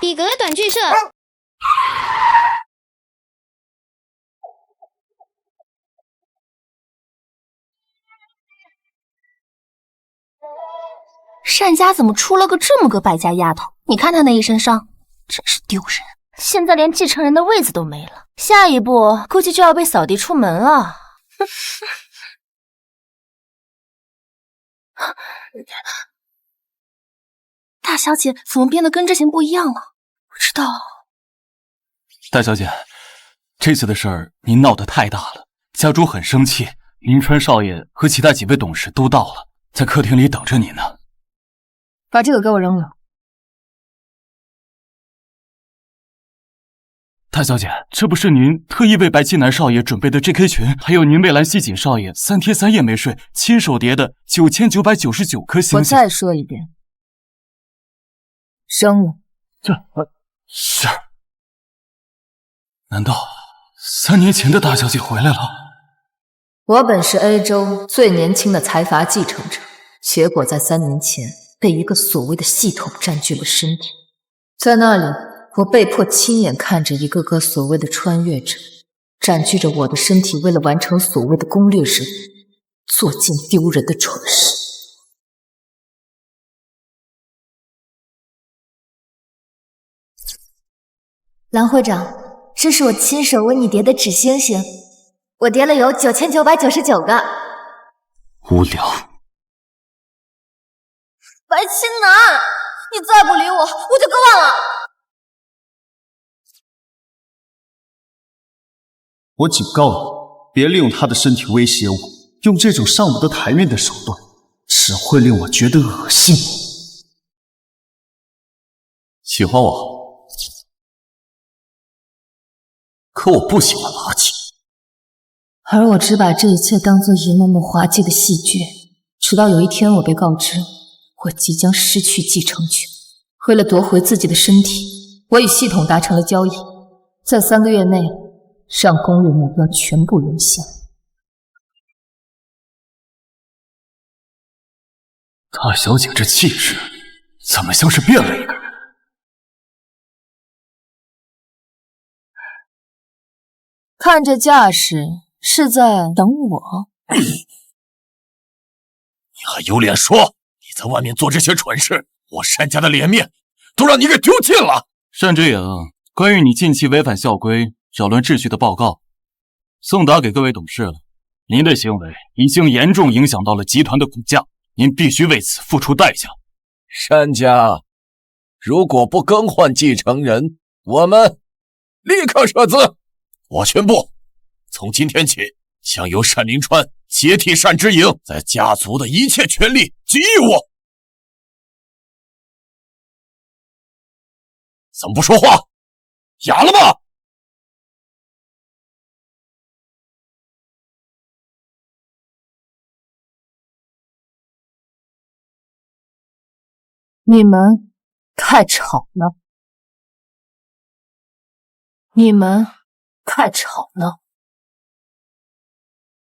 比格短剧社。单家怎么出了个这么个败家丫头？你看她那一身伤，真是丢人。现在连继承人的位子都没了，下一步估计就要被扫地出门了。大小姐怎么变得跟之前不一样了？不知道。大小姐，这次的事儿您闹得太大了，家主很生气。林川少爷和其他几位董事都到了，在客厅里等着你呢。把这个给我扔了。大小姐，这不是您特意为白金南少爷准备的 JK 群，还有您为蓝希锦少爷3天3夜没睡亲手叠的9999颗星星。我再说一遍，扔了。是。难道3年前的大小姐回来了？我本是 A 州最年轻的财阀继承者，结果在3年前被一个所谓的系统占据了身体，在那里我被迫亲眼看着一个个所谓的穿越者占据着我的身体，为了完成所谓的攻略任务，做尽丢人的蠢事。蓝会长，这是我亲手为你叠的纸星星，我叠了有9999个。无聊。白青南，你再不理我，我就割腕了。我警告你，别利用他的身体威胁我，用这种上不得台面的手段，只会令我觉得恶心。喜欢我，可我不喜欢垃圾。而我只把这一切当作一幕幕滑稽的戏剧，直到有一天我被告知我即将失去继承权。为了夺回自己的身体，我与系统达成了交易，在3个月内让攻略目标全部沦陷。大小姐这气势，怎么像是变了一个人？看这架势，是在等我。你还有脸说？你在外面做这些蠢事，我单家的脸面都让你给丢尽了。单之颖，关于你近期违反校规、扰乱秩序的报告，送达给各位董事了。您的行为已经严重影响到了集团的股价，您必须为此付出代价。单家，如果不更换继承人，我们立刻撤资。我宣布，从今天起，将由单林川接替单之颖在家族的一切权利及义务。怎么不说话？哑了吗？你们太吵了！你们太吵了！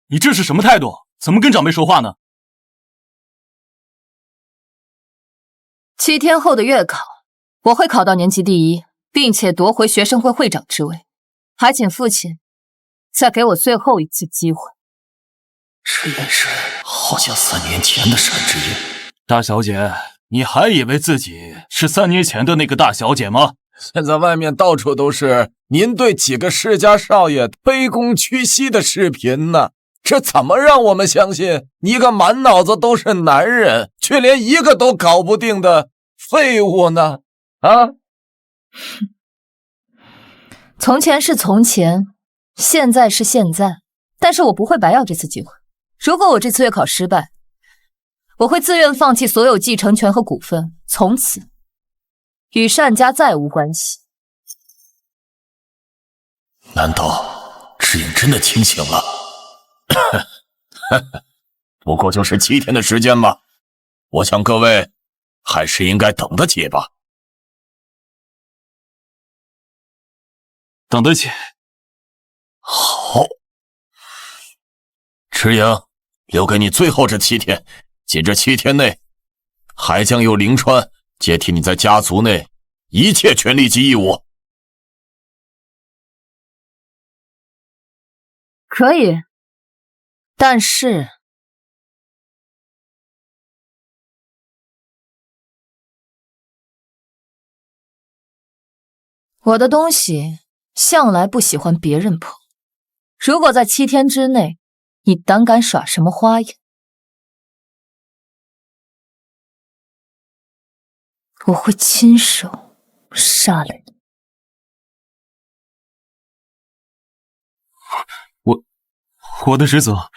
你这是什么态度？怎么跟长辈说话呢？7天后的月考，我会考到年级第1，并且夺回学生会会长之位。还请父亲再给我最后一次机会。这眼神好像3年前的单之颖。大小姐，你还以为自己是3年前的那个大小姐吗？现在外面到处都是您对几个世家少爷卑躬屈膝的视频呢，这怎么让我们相信你一个满脑子都是男人，却连一个都搞不定的废物呢？啊！从前是从前，现在是现在，但是我不会白要这次机会。如果我这次月考失败，我会自愿放弃所有继承权和股份，从此与单家再无关系。难道之颖真的清醒了？不过就是7天的时间吧，我想各位还是应该等得起吧。等得起。好，之颖，留给你最后这7天，仅这7天内，还将由凌川接替你在家族内一切权利及义务。可以，但是我的东西向来不喜欢别人碰。如果在7天之内，你胆敢耍什么花样，我会亲手杀了你。我的职责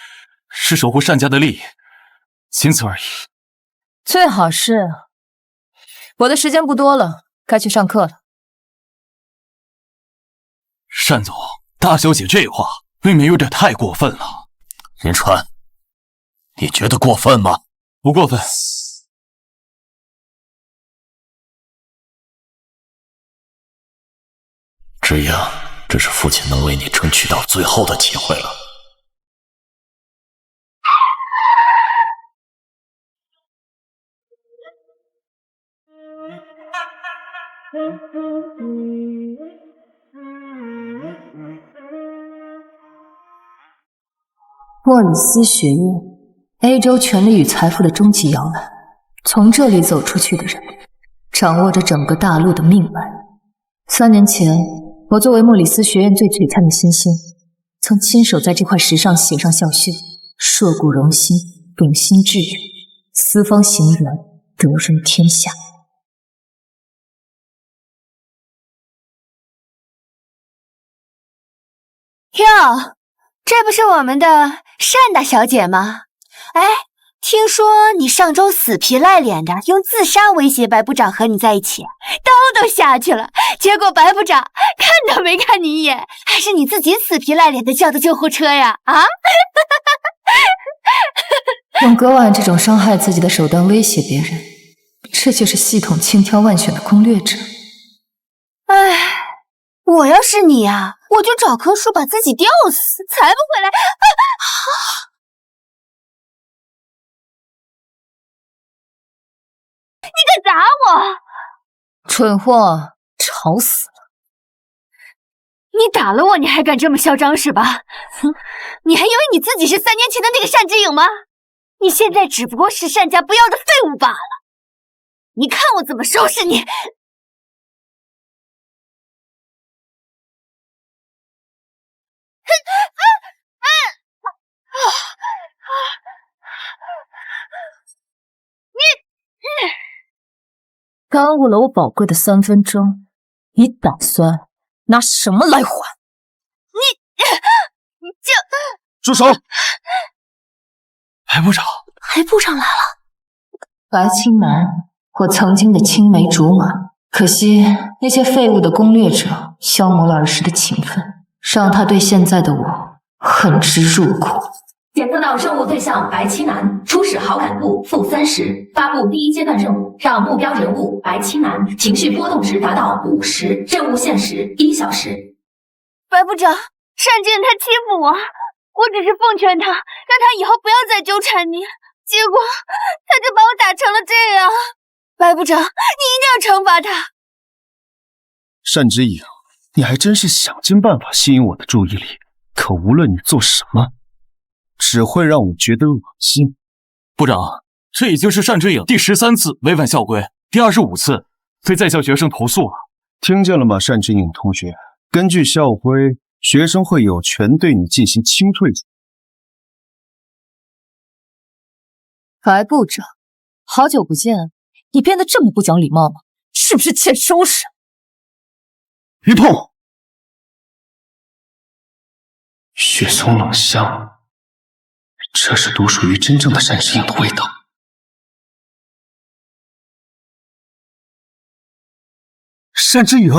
是守护单家的利益，仅此而已。最好是。我的时间不多了，该去上课了。单总，大小姐这话未免有点太过分了。林川，你觉得过分吗？不过分。知影，这是父亲能为你争取到最后的机会了。莫里斯学院 ，A 州权力与财富的终极摇篮。从这里走出去的人，掌握着整个大陆的命脉。3年前，我作为莫里斯学院最璀璨的新星，曾亲手在这块石上写上校训：硕骨荣心，秉心致远，四方行远，得人天下。哟，这不是我们的单大小姐吗？哎，听说你上周死皮赖脸的用自杀威胁白部长和你在一起，刀都下去了，结果白部长看都没看你一眼，还是你自己死皮赖脸的叫的救护车呀？啊！用割腕这种伤害自己的手段威胁别人，这就是系统千挑万选的攻略者。哎。我要是你啊，我就找棵树把自己吊死，才不会来！你敢打我！蠢货，吵死了！你打了我，你还敢这么嚣张是吧？哼，你还以为你自己是3年前的那个单之影吗？你现在只不过是单家不要的废物罢了。你看我怎么收拾你！耽误了我宝贵的3分钟，你打算拿什么来还？你就住手！白部长，白部长来了。白青南，我曾经的青梅竹马，可惜那些废物的攻略者消磨了儿时的情分，让他对现在的我恨之入骨。检测到任务对象白青南，初始好感度-30，发布第1阶段任务，让目标人物白青南情绪波动值达到50，任务限时1小时。白部长，单静他欺负我，我只是奉劝他，让他以后不要再纠缠你，结果他就把我打成了这样。白部长，你一定要惩罚他。单之影，你还真是想尽办法吸引我的注意力，可无论你做什么，只会让我觉得恶心。部长，这已经是单之影第13次违反校规，第25次对在校学生投诉了。听见了吗，单之影同学？根据校规，学生会有权对你进行清退。白部长，好久不见，你变得这么不讲礼貌吗？是不是欠收拾？别碰！雪松冷香，这是独属于真正的单之影的味道。单之影，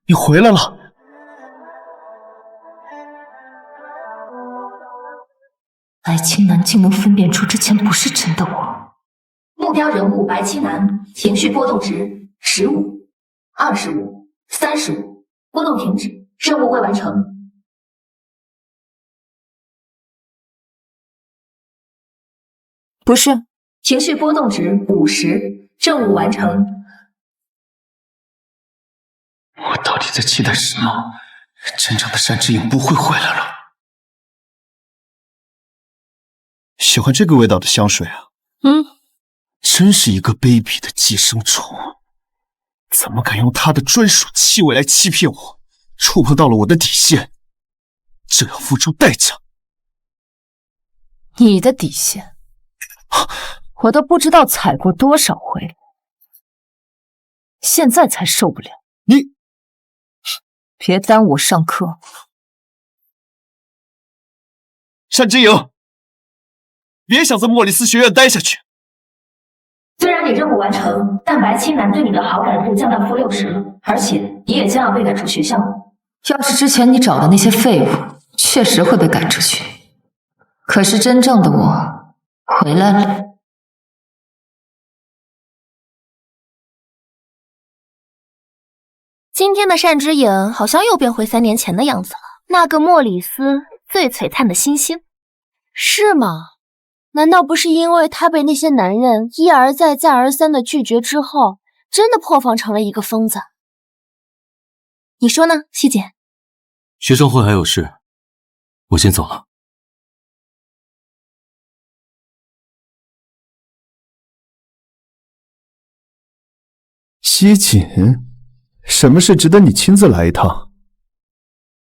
你回来了！白青南竟能分辨出之前不是真的我。目标人物白青南，情绪波动值15、25、35，波动停止，任务未完成。不是，情绪波动值50，任务完成。到底在期待什么？真正的单之影不会回来了。喜欢这个味道的香水啊？真是一个卑鄙的寄生虫，怎么敢用它的专属气味来欺骗我？触碰到了我的底线，这要付出代价。你的底线，我都不知道踩过多少回了，现在才受不了。你别耽误我上课。单之影，别想在莫里斯学院待下去。虽然你任务完成，但白青南对你的好感度降到-60了，而且你也将要被赶出学校。要是之前你找的那些废物确实会被赶出去，可是真正的我回来了。今天的单之影好像又变回3年前的样子了，那个莫里斯最璀璨的星星。是吗？难道不是因为他被那些男人一而再再而三的拒绝之后，真的破防成了一个疯子？你说呢，西姐？学生会还有事，我先走了。西锦，什么事值得你亲自来一趟？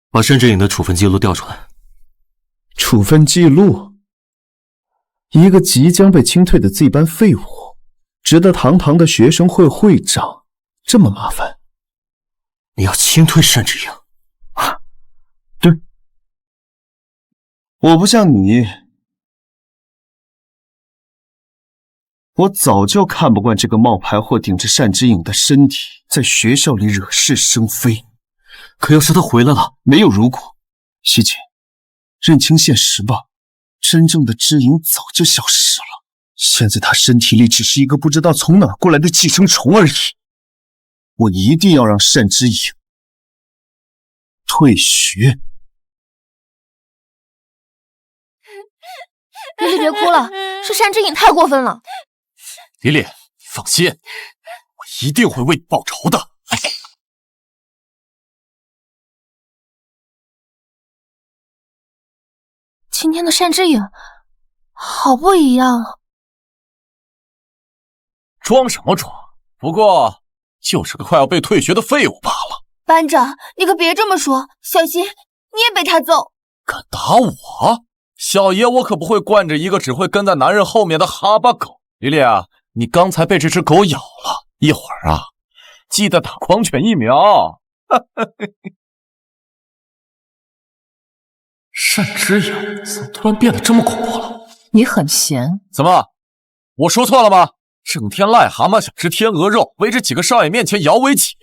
把单之影的处分记录调出来。处分记录？一个即将被清退的 Z 班废物，值得堂堂的学生会会长这么麻烦？你要清退单之影？对，我不像你，我早就看不惯这个冒牌货顶着单之影的身体在学校里惹是生非。可要是他回来了，没有如果。西锦，认清现实吧，真正的之影早就消失了，现在他身体里只是一个不知道从哪儿过来的寄生虫而已。我一定要让单之影退学。丽丽别哭了，是单之影太过分了。丽丽，放心，我一定会为你报仇的。今天的单之影好不一样啊！装什么装？不过就是个快要被退学的废物罢了。班长，你可别这么说，小心你也被他揍。敢打我？小爷我可不会惯着一个只会跟在男人后面的哈巴狗。丽丽啊，你刚才被这只狗咬了，一会儿啊，记得打狂犬疫苗。单之影怎么突然变得这么恐怖了？你很闲？怎么，我说错了吗？整天癞蛤蟆想吃天鹅肉，围着几个少爷面前摇尾乞。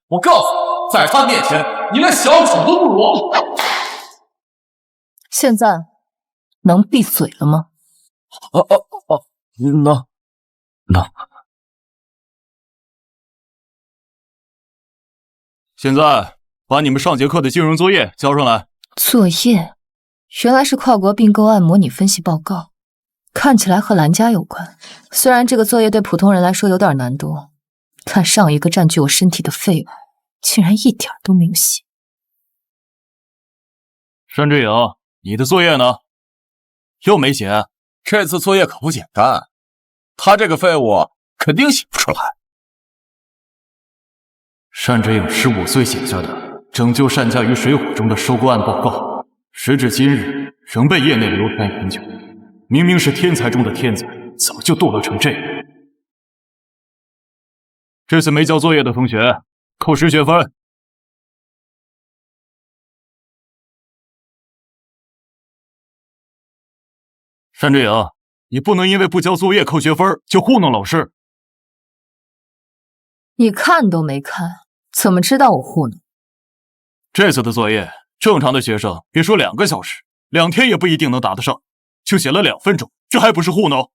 我告诉你，在他面前，你连小丑都不如。现在能闭嘴了吗？能。现在把你们上节课的金融作业交上来。作业？原来是跨国并购案模拟分析报告，看起来和蓝家有关。虽然这个作业对普通人来说有点难度，但上一个占据我身体的废物竟然一点都没有写。单之影，你的作业呢？又没写？这次作业可不简单，他这个废物肯定写不出来。单之影15岁写下的拯救单家于水火中的收购案报告，时至今日仍被业内流传很久。明明是天才中的天才，怎么就堕落成这样？这次没交作业的同学扣10学分。单之影，你不能因为不交作业扣学分就糊弄老师。你看都没看，怎么知道我糊弄？这次的作业，正常的学生别说2个小时，2天也不一定能答得上，就写了2分钟，这还不是糊弄？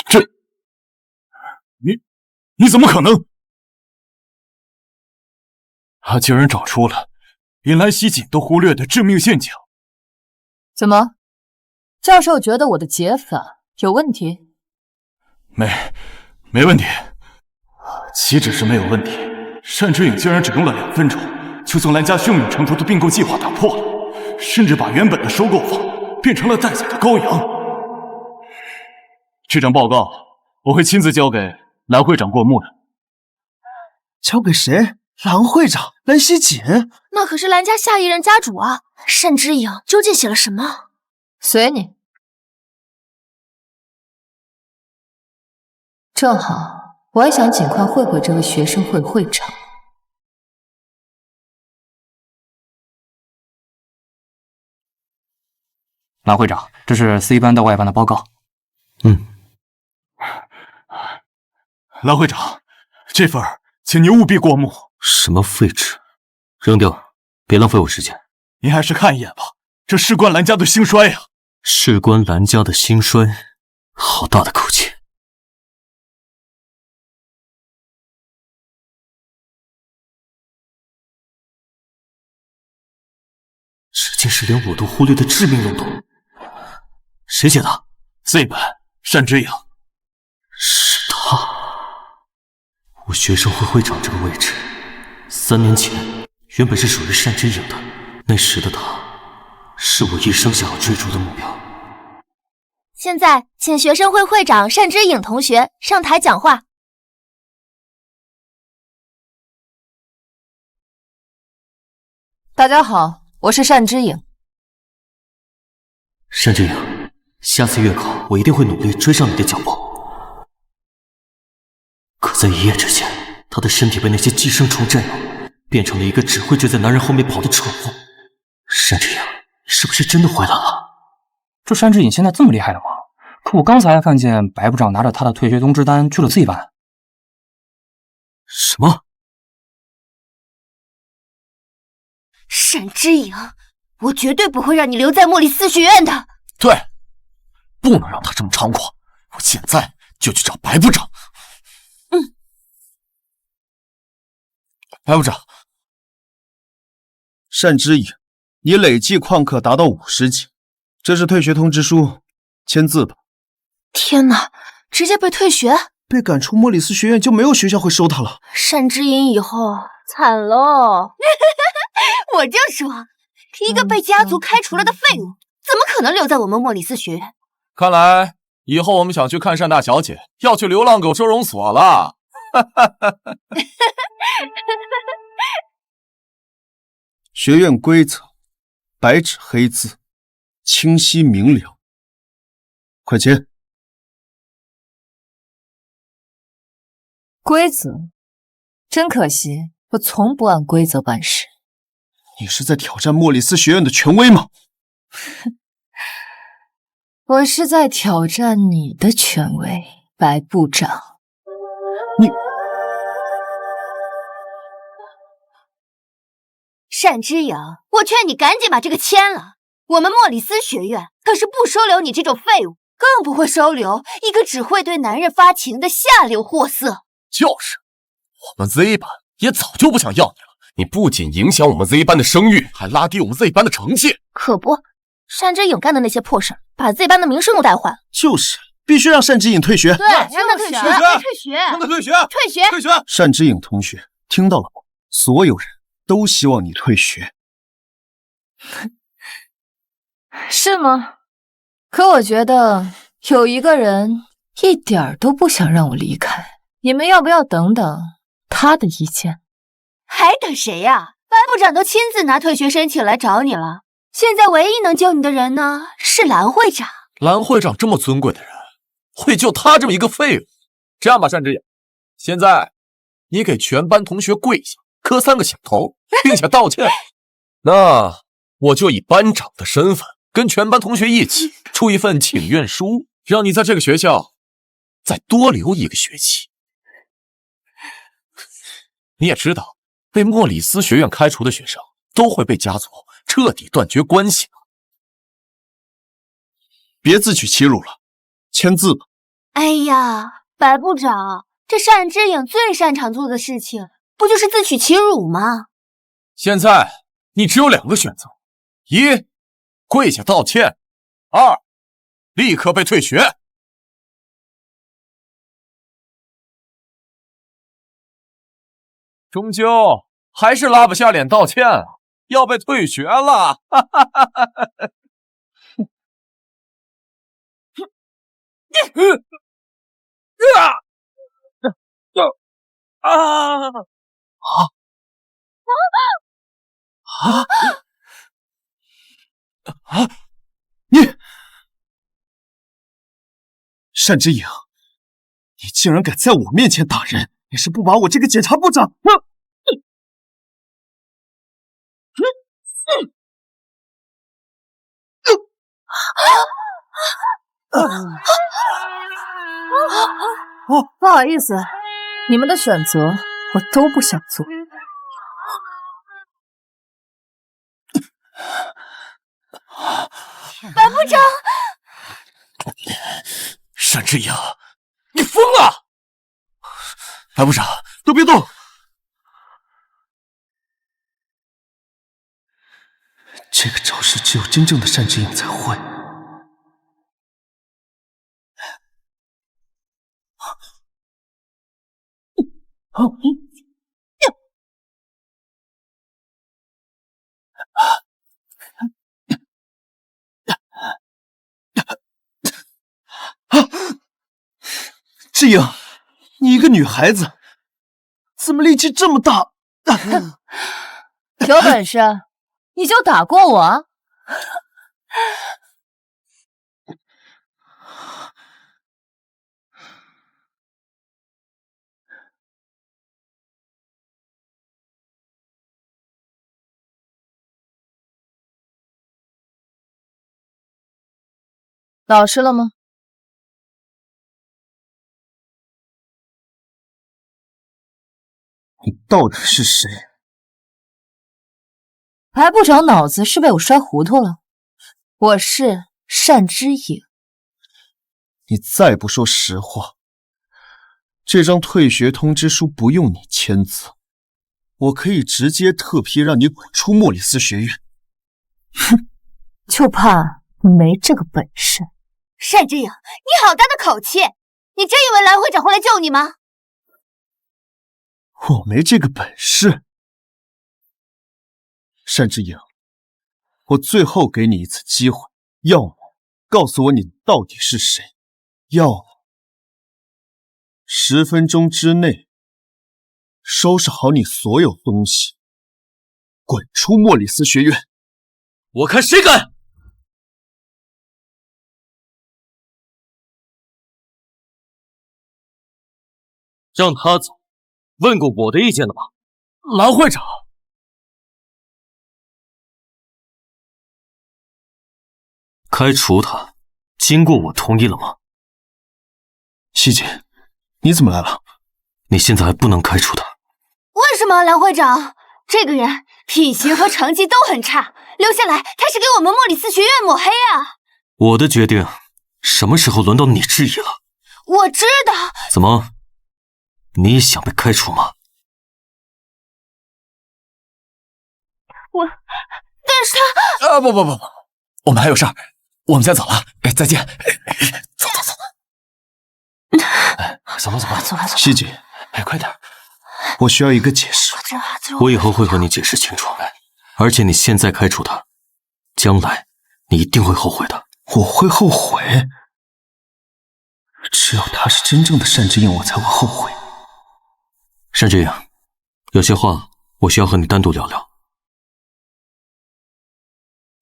这，你怎么可能？他竟然找出了连蓝希锦都忽略的致命陷阱。怎么，教授觉得我的解法有问题？没问题。岂止是没有问题，单之影竟然只用了2分钟，就将蓝家凶猛程度的并购计划打破了，甚至把原本的收购方变成了待宰的羔羊。这张报告我会亲自交给蓝会长过目的。交给谁？蓝会长？蓝希锦？那可是蓝家下一任家主啊！单之影究竟写了什么？随你。正好，我还想尽快会会这位学生会会长。蓝会长，这是 C 班到外班的报告。蓝会长，这份请您务必过目。什么废纸，扔掉，别浪费我时间。您还是看一眼吧，这事关蓝家的兴衰呀！事关蓝家的兴衰，好大的口气！这件事连我都忽略的致命漏洞，谁写的 ？Z 班单之影。是他。我学生会会长这个位置，3年前原本是属于单之影的。那时的他，是我一生想要追逐的目标。现在，请学生会会长单之影同学上台讲话。大家好，我是单之影。单之影，下次月考我一定会努力追上你的脚步。可在一夜之间，他的身体被那些寄生虫占有，变成了一个只会追在男人后面跑的宠物。单之影，你是不是真的回来了？这单之影现在这么厉害了吗？可我刚才还看见白部长拿着他的退学通知单去了 Z 班。什么？单之影，我绝对不会让你留在莫里斯学院的。对，不能让他这么猖狂！我现在就去找白部长。白部长，单之影，你累计旷课达到50级，这是退学通知书，签字吧。天哪，直接被退学，被赶出莫里斯学院就没有学校会收他了。单之影以后惨喽！我就说，一个被家族开除了的废物，怎么可能留在我们莫里斯学院？看来以后我们想去看单大小姐，要去流浪狗收容所了。学院规则，白纸黑字，清晰明了。快签！规则，真可惜，我从不按规则办事。你是在挑战莫里斯学院的权威吗？我是在挑战你的权威，白部长。你。单之影，我劝你赶紧把这个签了。我们莫里斯学院可是不收留你这种废物，更不会收留一个只会对男人发情的下流货色。就是，我们 Z 班也早就不想要你了。你不仅影响我们 Z 班的声誉，还拉低我们 Z 班的成绩。可不，单之影干的那些破事，把 Z 班的名声都带坏了。就是，必须让单之影退学。对，让他退学，让他退学，退学，退学。单之影同学，听到了吗？所有人都希望你退学。是吗？可我觉得有一个人一点儿都不想让我离开，你们要不要等等他的意见？还等谁呀？白部长都亲自拿退学申请来找你了，现在唯一能救你的人呢，是蓝会长。蓝会长这么尊贵的人，会救他这么一个废物？这样吧，单之影，现在你给全班同学跪下，磕3个响头，并且道歉。那我就以班长的身份，跟全班同学一起出一份请愿书，让你在这个学校再多留1个学期。你也知道，被莫里斯学院开除的学生都会被家族彻底断绝关系。别自取其辱了，签字吧。哎呀，白部长，这单之影最擅长做的事情，不就是自取其辱吗？现在你只有2个选择：1，跪下道歉；2，立刻被退学。终究还是拉不下脸道歉啊，要被退学了。你单之颖，你竟然敢在我面前打人，你是不把我这个检察部长？不好意思，你们的选择我都不想做。白部长，单之颖，你疯了！白部长，都别动！这个招式只有真正的单之颖才会。之颖，你一个女孩子，怎么力气这么大？有本事你就打过我！老实了吗？你到底是谁？白部长脑子是被我摔糊涂了。我是单之颖。你再不说实话，这张退学通知书不用你签字，我可以直接特批让你滚出莫里斯学院。哼，就怕你没这个本事。单之颖，你好大的口气！你真以为蓝会长会来救你吗？我没这个本事。单之颖，我最后给你一次机会，要么告诉我你到底是谁，要么10分钟之内收拾好你所有东西，滚出莫里斯学院。我看谁敢！让他走，问过我的意见了吗？蓝会长，开除他，经过我同意了吗？希姐，你怎么来了？你现在还不能开除他。为什么，蓝会长？这个人品行和成绩都很差，留下来他是给我们莫里斯学院抹黑啊！我的决定什么时候轮到你质疑了？我知道。怎么，你也想被开除吗？但是他……不，我们还有事儿，我们先走了，再见。走。走了。希姐，快点。我需要一个解释。我以后会和你解释清楚，而且你现在开除他，将来你一定会后悔的。我会后悔？只有他是真正的单之颖，我才会后悔。单之颖，有些话我需要和你单独聊聊。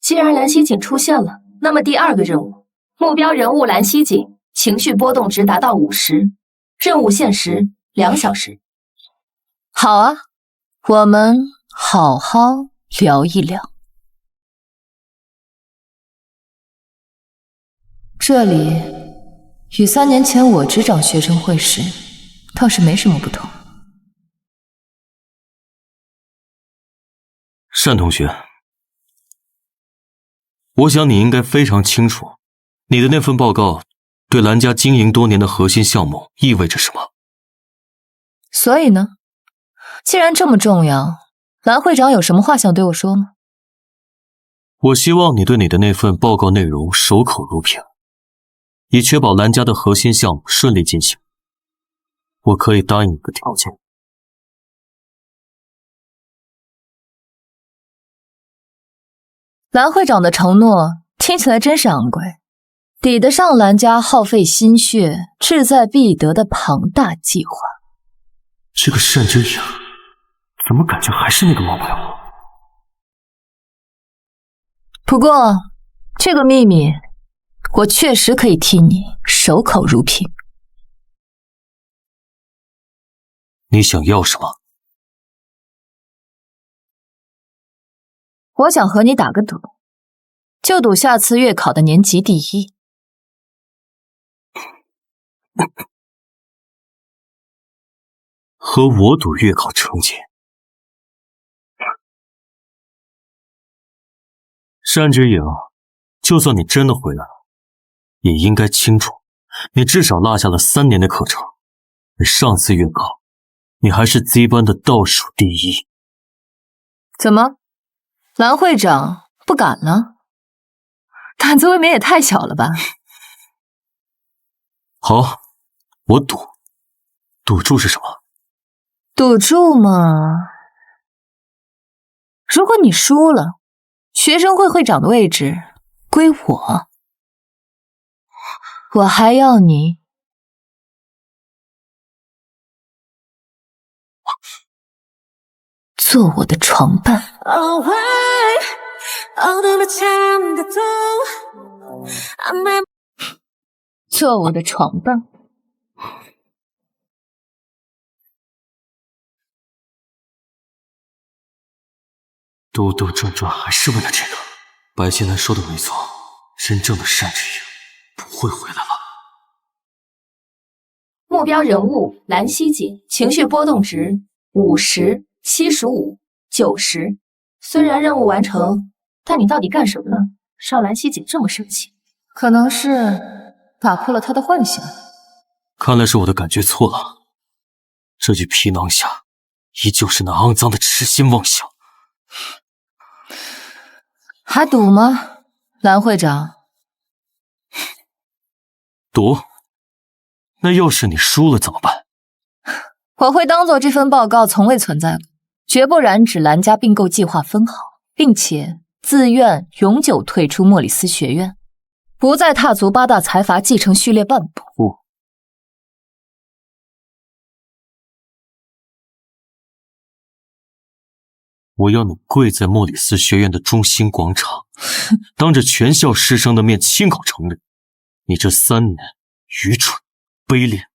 既然蓝希锦出现了，那么第2个任务，目标人物蓝希锦，情绪波动值达到50，任务限时2小时。好啊，我们好好聊一聊。这里与3年前我执掌学生会时倒是没什么不同。单同学，我想你应该非常清楚，你的那份报告对蓝家经营多年的核心项目意味着什么。所以呢？既然这么重要，蓝会长有什么话想对我说吗？我希望你对你的那份报告内容守口如瓶，以确保蓝家的核心项目顺利进行。我可以答应一个条件。蓝会长的承诺听起来真是昂贵，抵得上蓝家耗费心血、志在必得的庞大计划。这个单之影，怎么感觉还是那个冒牌货？不过，这个秘密，我确实可以替你守口如瓶。你想要什么？我想和你打个赌，就赌下次月考的年级第一。和我赌月考成绩。单之影，就算你真的回来了，也应该清楚，你至少落下了3年的课程，而上次月考，你还是 Z 班的倒数第一。怎么，蓝会长不敢了？胆子未免也太小了吧？好，我赌。赌注是什么？赌注嘛，如果你输了，学生会会长的位置归我，我还要你做我的床伴。做我的床伴。兜兜转转还是为了这个。白金南说的没错，真正的单之影不会回来了。目标人物蓝希锦，情绪波动值50、75、90。虽然任务完成，但你到底干什么了？让蓝希锦这么生气？可能是打破了他的幻想。看来是我的感觉错了，这具皮囊下依旧是那肮脏的痴心妄想。还赌吗，蓝会长？赌？那要是你输了怎么办？我会当做这份报告从未存在过，绝不染指蓝家并购计划分毫，并且自愿永久退出莫里斯学院，不再踏足8大财阀继承序列半步。不，我要你跪在莫里斯学院的中心广场，当着全校师生的面亲口承认，你这3年愚蠢、卑劣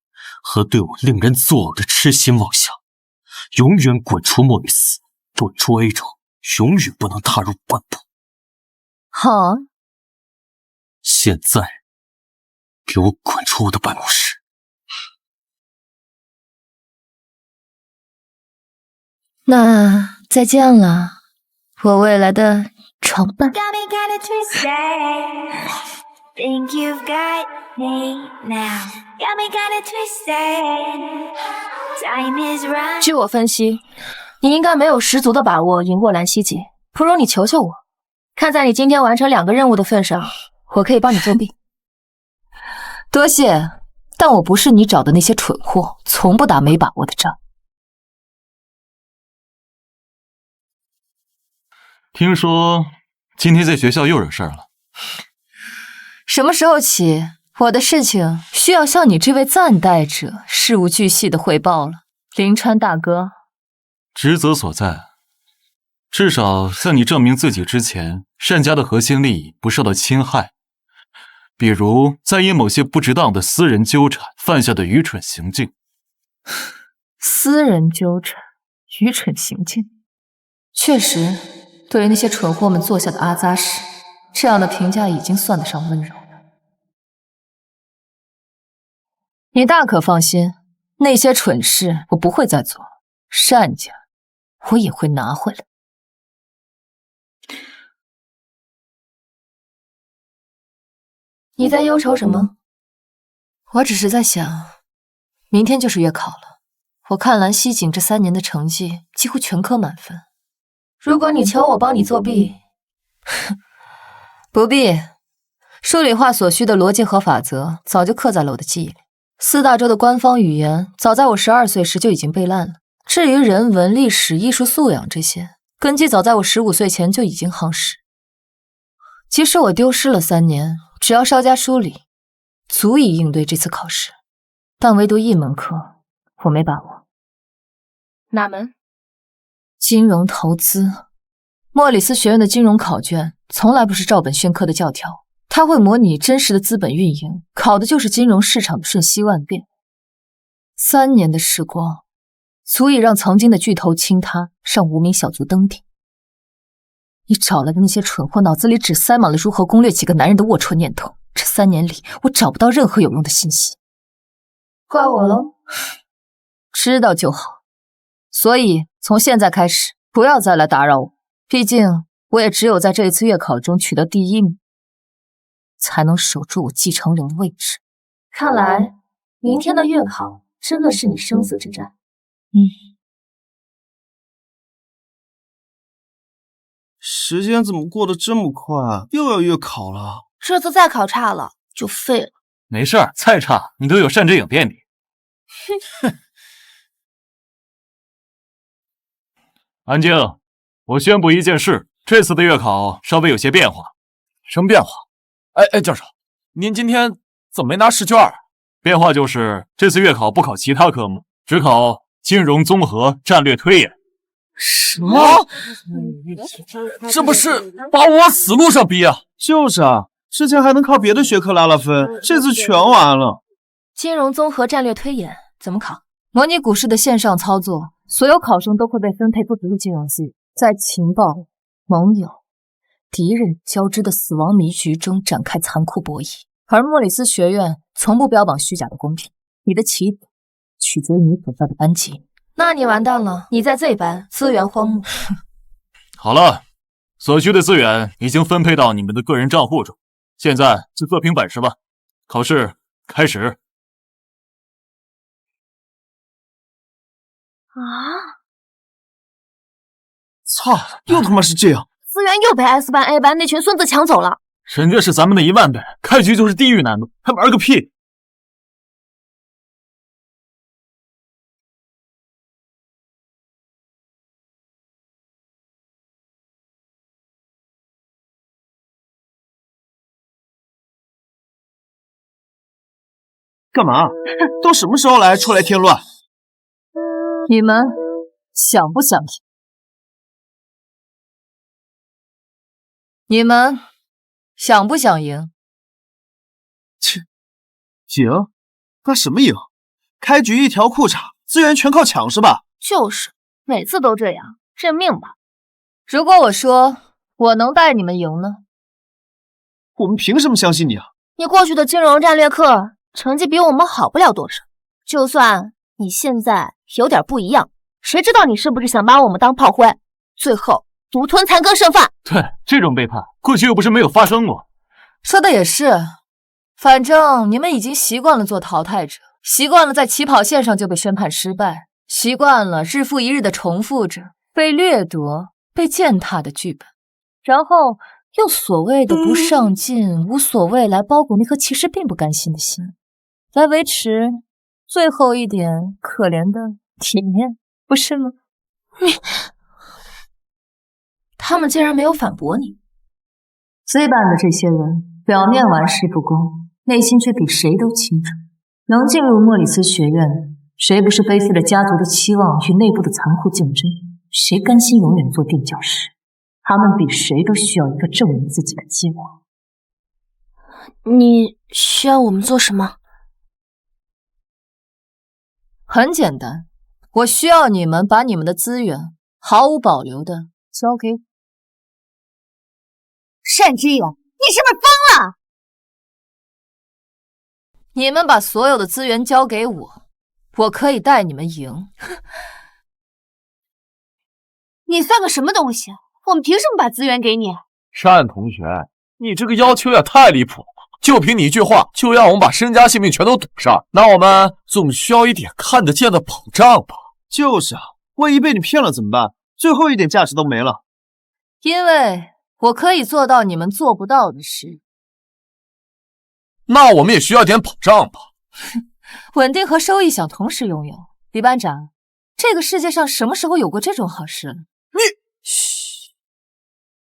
和对我令人作呕的痴心妄想，永远滚出莫里斯，滚出 A 州，永远不能踏入半步。好啊，现在给我滚出我的办公室！那再见了，我未来的床伴。Think you've got me now. Got me kinda twisted. Time is right. 据我分析，你应该没有十足的把握赢过蓝希锦，不如你求求我，看在你今天完成2个任务的份上，我可以帮你作弊。多谢，但我不是你找的那些蠢货，从不打没把握的仗。听说今天在学校又惹事儿了。什么时候起，我的事情需要向你这位暂代者事无巨细的汇报了？林川大哥，职责所在，至少在你证明自己之前，单家的核心利益不受到侵害，比如在因某些不值当的私人纠缠犯下的愚蠢行径。私人纠缠，愚蠢行径，确实，对于那些蠢货们做下的阿扎什，这样的评价已经算得上温柔了。你大可放心，那些蠢事我不会再做了，单家我也会拿回来。你在忧愁什么？我只是在想，明天就是月考了，我看蓝希锦这3年的成绩几乎全科满分。如果你求我帮你作弊，不必。数理化所需的逻辑和法则早就刻在了我的记忆里。4大洲的官方语言早在我12岁时就已经背烂了。至于人文、历史、艺术素养这些，根基早在我15岁前就已经夯实。即使我丢失了3年，只要稍加梳理，足以应对这次考试。但唯独一门课，我没把握。哪门？金融投资。莫里斯学院的金融考卷从来不是照本宣科的教条，它会模拟真实的资本运营，考的就是金融市场的瞬息万变。3年的时光，足以让曾经的巨头倾塌，让无名小卒登顶。你找来的那些蠢货脑子里只塞满了如何攻略几个男人的龌龊念头。这3年里，我找不到任何有用的信息。怪我喽？知道就好。所以从现在开始，不要再来打扰我。毕竟我也只有在这一次月考中取得第1名，才能守住我继承人的位置。看来明天的月考真的是你生死之战。时间怎么过得这么快？又要月考了。这次再考差了就废了。没事儿，再差你都有单之影垫底。安静！我宣布一件事，这次的月考稍微有些变化。什么变化？哎，教授，您今天怎么没拿试卷？变化就是这次月考不考其他科目，只考金融综合战略推演。什么？这不是把我往死路上逼啊！就是啊，之前还能靠别的学科拉拉分，这次全完了。金融综合战略推演怎么考？模拟股市的线上操作，所有考生都会被分配不同的金融资源，在情报、盟友、敌人交织的死亡迷局中展开残酷博弈。而莫里斯学院从不标榜虚假的公平，你的起点取决于你所在的班级。那你完蛋了，你在 Z 班，资源荒漠。好了，所需的资源已经分配到你们的个人账户中，现在就各凭本事吧。考试开始。操，又他妈是这样！资源又被 S 班 A 班那群孙子抢走了。人家是咱们的1万倍，开局就是地狱难度，还玩个屁！干嘛？都什么时候了还出来添乱？你们想不想赢？你们想不想赢？切，赢？干什么赢？开局一条裤衩，资源全靠抢是吧？就是，每次都这样，认命吧。如果我说我能带你们赢呢？我们凭什么相信你啊？你过去的金融战略课成绩比我们好不了多少，就算你现在有点不一样，谁知道你是不是想把我们当炮灰，最后独吞残羹剩饭？对，这种背叛过去又不是没有发生过。说的也是，反正你们已经习惯了做淘汰者，习惯了在起跑线上就被宣判失败，习惯了日复一日的重复着被掠夺、被践踏的剧本，然后用所谓的不上进、无所谓来包裹那颗其实并不甘心的心，来维持最后一点可怜的体面，不是吗？他们竟然没有反驳你。C 班的这些人表面玩世不恭，内心却比谁都清楚，能进入莫里斯学院，谁不是背负着家族的期望与内部的残酷竞争？谁甘心永远做垫脚石？他们比谁都需要一个证明自己的机会。你需要我们做什么？很简单，我需要你们把你们的资源毫无保留的交给我。单之远，你是不是疯了？你们把所有的资源交给我，我可以带你们赢。你算个什么东西？我们凭什么把资源给你？单同学，你这个要求也太离谱了吧！就凭你一句话，就让我们把身家性命全都赌上？那我们总需要一点看得见的保障吧？就是啊，万一被你骗了怎么办？最后一点价值都没了。因为我可以做到你们做不到的事。那我们也需要点保障吧？稳定和收益想同时拥有。李班长，这个世界上什么时候有过这种好事了？嘘，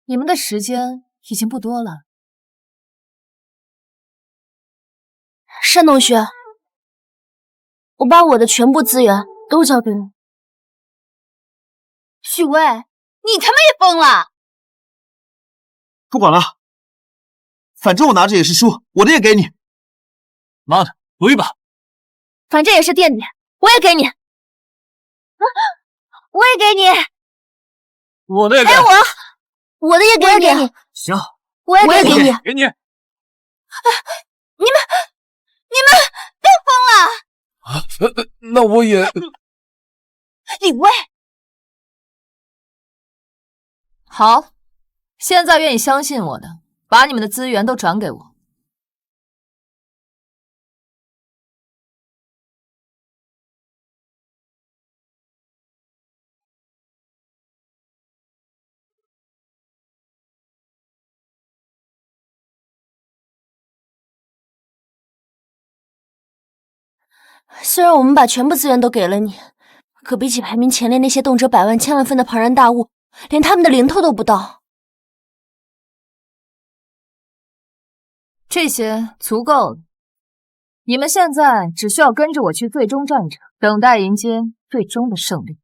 你们的时间已经不多了，单同学，我把我的全部资源都交给你。许巍，你他妈也疯了！不管了，反正我拿着也是输，我的也给你。妈的，赌一把！反正也是垫底，我也给你。我也给你。我的也给。还有我的也给你。行，我也给你。给你。你们别疯了！那我也。李薇，好，现在愿意相信我的，把你们的资源都转给我。虽然我们把全部资源都给了你，可比起排名前列那些动辄百万、千万分的庞然大物，连他们的零头都不到。这些足够了，你们现在只需要跟着我去最终战场，等待迎接最终的胜利。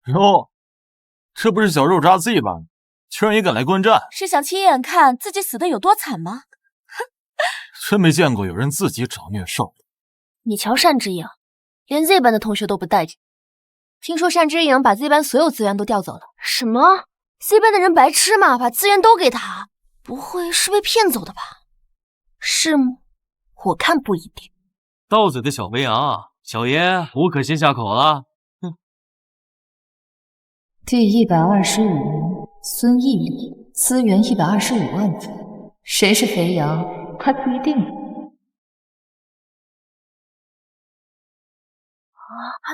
哟，这不是小肉渣 Z 吧？居然也敢来观战，是想亲眼看自己死的有多惨吗？真没见过有人自己找虐受。你瞧单之影，连 Z 班的同学都不待见。听说单之影把 Z 班所有资源都调走了。什么 ？Z 班的人白痴吗？把资源都给他？不会是被骗走的吧？是吗？我看不一定。到嘴的小肥羊，小爷我可先下口了。第125名，孙毅力，资源125万分。谁是肥羊，还不一定呢。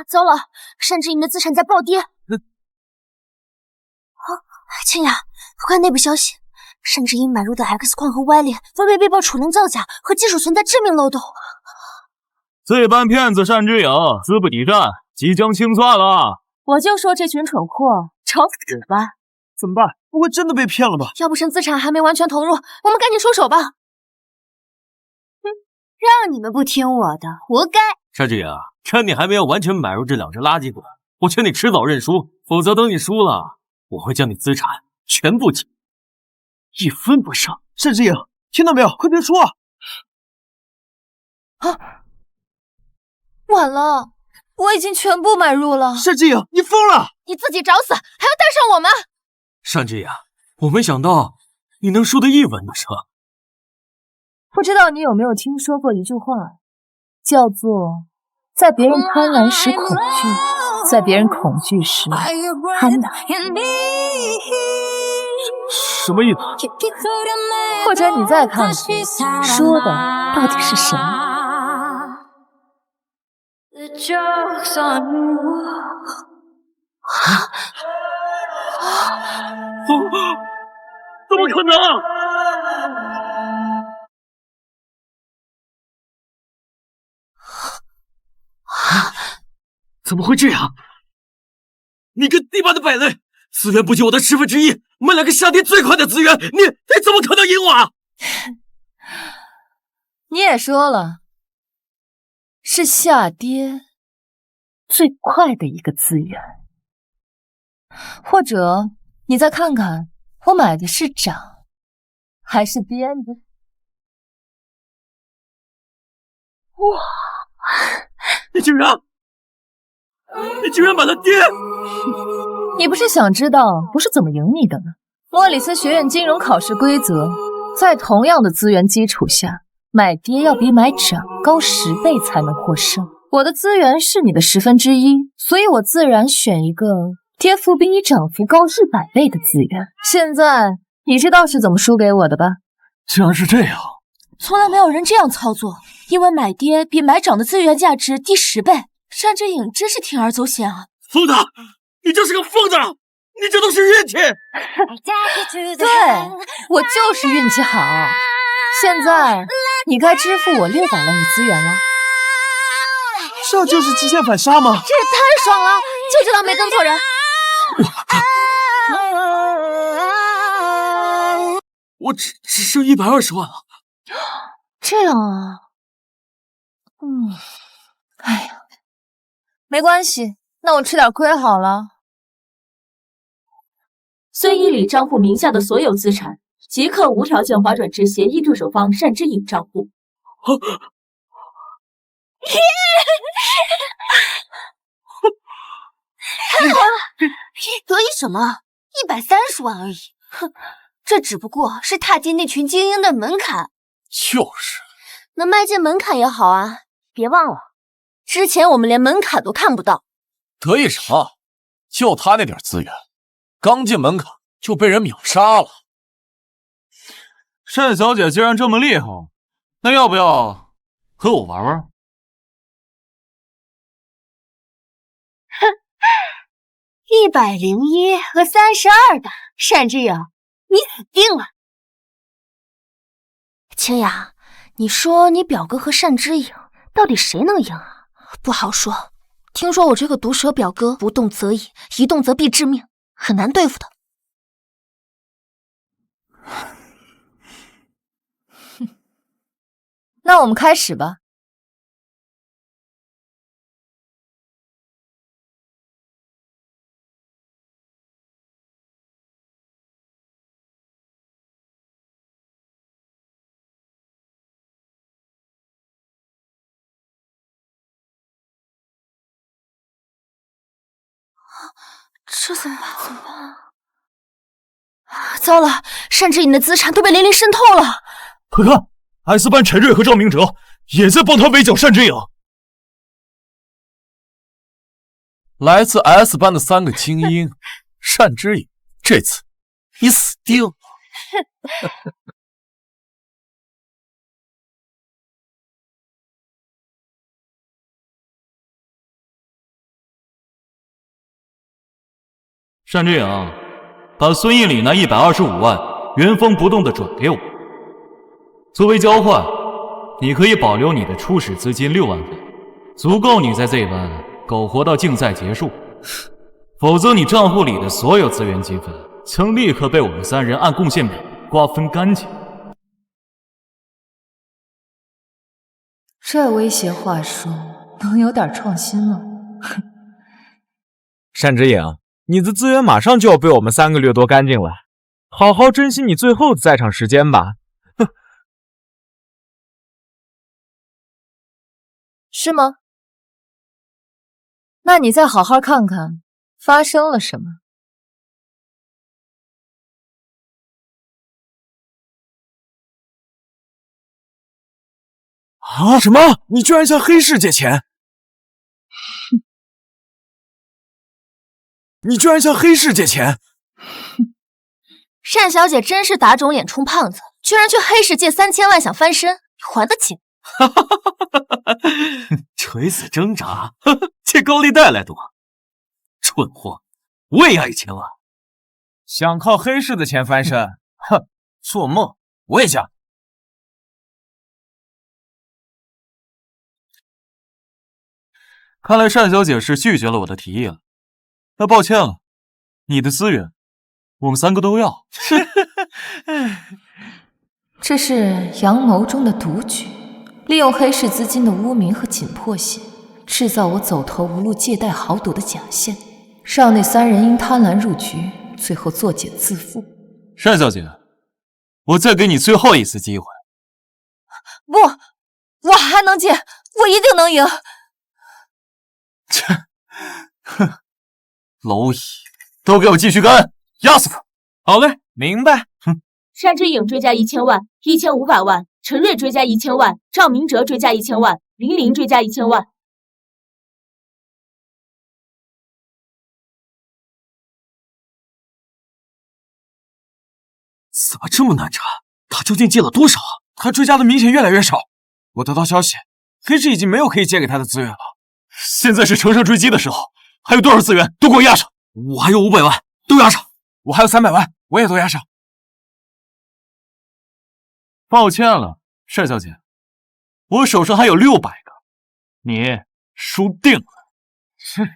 糟了，单之影的资产在暴跌。清雅，快看内部消息，单之影买入的 X 矿和 Y 链分别被曝储能造假和技术存在致命漏洞。这班骗子单之影资不抵债，即将清算了。我就说这群蠢货找死吧！怎么办？不会真的被骗了吧？要不趁资产还没完全投入，我们赶紧收手吧。让你们不听我的，活该！单之影，趁你还没有完全买入这两只垃圾股，我劝你迟早认输，否则等你输了，我会将你资产全部清，一分不剩。单之影，听到没有？快别说啊！晚了，我已经全部买入了。单之影，你疯了！你自己找死，还要带上我们？单之影，我没想到你能输得一文不剩。不知道你有没有听说过一句话，叫做在别人贪婪时恐惧，在别人恐惧时贪婪。什么意思？或者你再看看，说的到底是什么？怎么可能？怎么会这样？你个地巴的败类，资源不及我的1/10，我们两个下跌最快的资源，你怎么可能赢我？你也说了，是下跌最快的一个资源，或者你再看看，我买的是涨还是跌的？哇！你居然把它跌！你不是想知道我是怎么赢你的吗？莫里斯学院金融考试规则，在同样的资源基础下，买跌要比买涨高10倍才能获胜。我的资源是你的1/10，所以我自然选一个跌幅比你涨幅高100倍的资源。现在你知道是怎么输给我的吧？竟然是这样！从来没有人这样操作，因为买跌比买涨的资源价值低10倍。单之影真是铤而走险啊！疯子，你就是个疯子！你这都是运气。对，我就是运气好。现在你该支付我600万的资源了。这就是极限反杀吗？这也太爽了！就知道没跟错人。我只剩120万了。这样啊，哎呀，没关系，那我吃点亏好了。孙一礼账户名下的所有资产即刻无条件划转至协议助手方单之颖账户。得意什么？130万而已，哼，这只不过是踏进那群精英的门槛。就是，能迈进门槛也好啊，别忘了，之前我们连门槛都看不到。得意什么？就他那点资源，刚进门槛就被人秒杀了。单小姐既然这么厉害，那要不要和我玩玩？哼，101和32的单之颖，你死定了！清雅，你说你表哥和单之颖到底谁能赢啊？不好说。听说我这个毒蛇表哥不动则已，一动则必致命，很难对付的。那我们开始吧。这怎么办？怎么办？糟了，单之颖的资产都被林林渗透了。快看，S 班陈瑞和赵明哲也在帮他围剿单之颖。来自 S 班的3个精英，单之颖，这次你死定了！单之颖，把孙一礼那125万原封不动的转给我。作为交换，你可以保留你的初始资金6万分，足够你在 Z 班苟活到竞赛结束。否则，你账户里的所有资源积分将立刻被我们3人按贡献比瓜分干净。这威胁话术能有点创新吗？单之颖，你的资源马上就要被我们3个掠夺干净了，好好珍惜你最后的在场时间吧。哼，是吗？那你再好好看看发生了什么。啊！什么？你居然向黑市借钱？你居然向黑市借钱！单小姐真是打肿脸充胖子，居然去黑市借3000万想翻身，你还得起？垂死挣扎，借高利贷来赌，蠢货！我也要1000万。想靠黑市的钱翻身？哼，做梦！我也想。看来单小姐是拒绝了我的提议了。那抱歉了，你的资源我们3个都要。这是阳谋中的毒局，利用黑市资金的污名和紧迫性，制造我走投无路借贷豪赌的假象，让那3人因贪婪入局，最后作茧自缚。单小姐，我再给你最后一次机会。不，我还能借，我一定能赢。切，哼，蝼蚁，都给我继续干，压死他！好嘞，明白。哼。单之颖追加1000万，1500万；陈瑞追加1000万，赵明哲追加1000万，林林追加1000万。怎么这么难查？他究竟借了多少？他追加的明显越来越少。我得到消息，黑市已经没有可以借给他的资源了。现在是乘胜追击的时候，还有多少资源都给我压上！我还有500万，都压上。我还有300万，我也都压上。抱歉了，单小姐，我手上还有600个，你输定了。哼。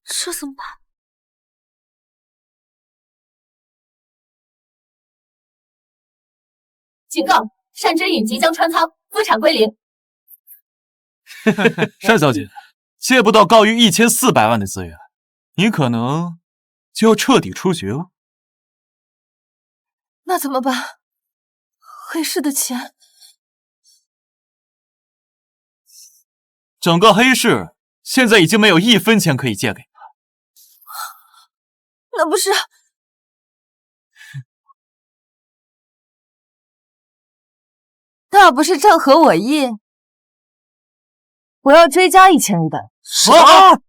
这怎么办？警告：单之隐即将穿仓，资产归零。单小姐，借不到高于1400万的资源，你可能就要彻底出局了。那怎么办？黑市的钱，整个黑市现在已经没有1分钱可以借给他。那不是……那不是正合我意？我要追加1500。什么？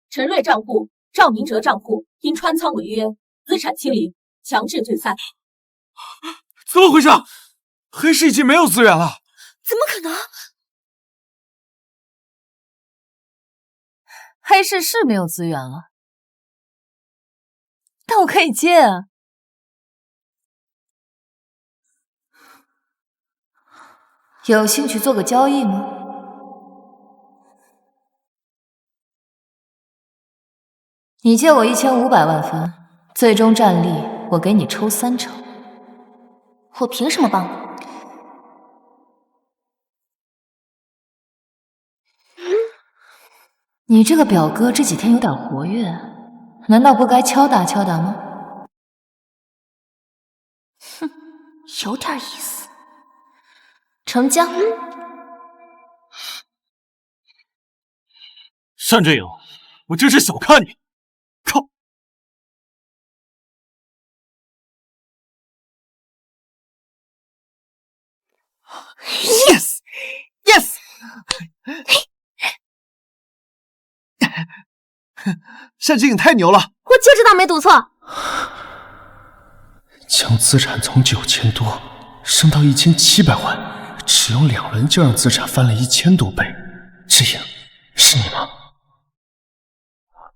陈瑞账户、赵明哲账户因穿仓违约，资产清零，强制退散。怎么回事？黑市已经没有资源了？怎么可能？黑市是没有资源了，但我可以借啊。有兴趣做个交易吗？你借我1500万分，最终战力我给你抽30%。我凭什么帮你？你这个表哥这几天有点活跃，难道不该敲打敲打吗？哼，有点意思。成交。单之颖，我真是小看你！靠！ Yes, yes 单之颖太牛了！我就知道没赌错。将资产从9000多升到1700万，只用2轮就让资产翻了1000多倍。之颖，是你吗？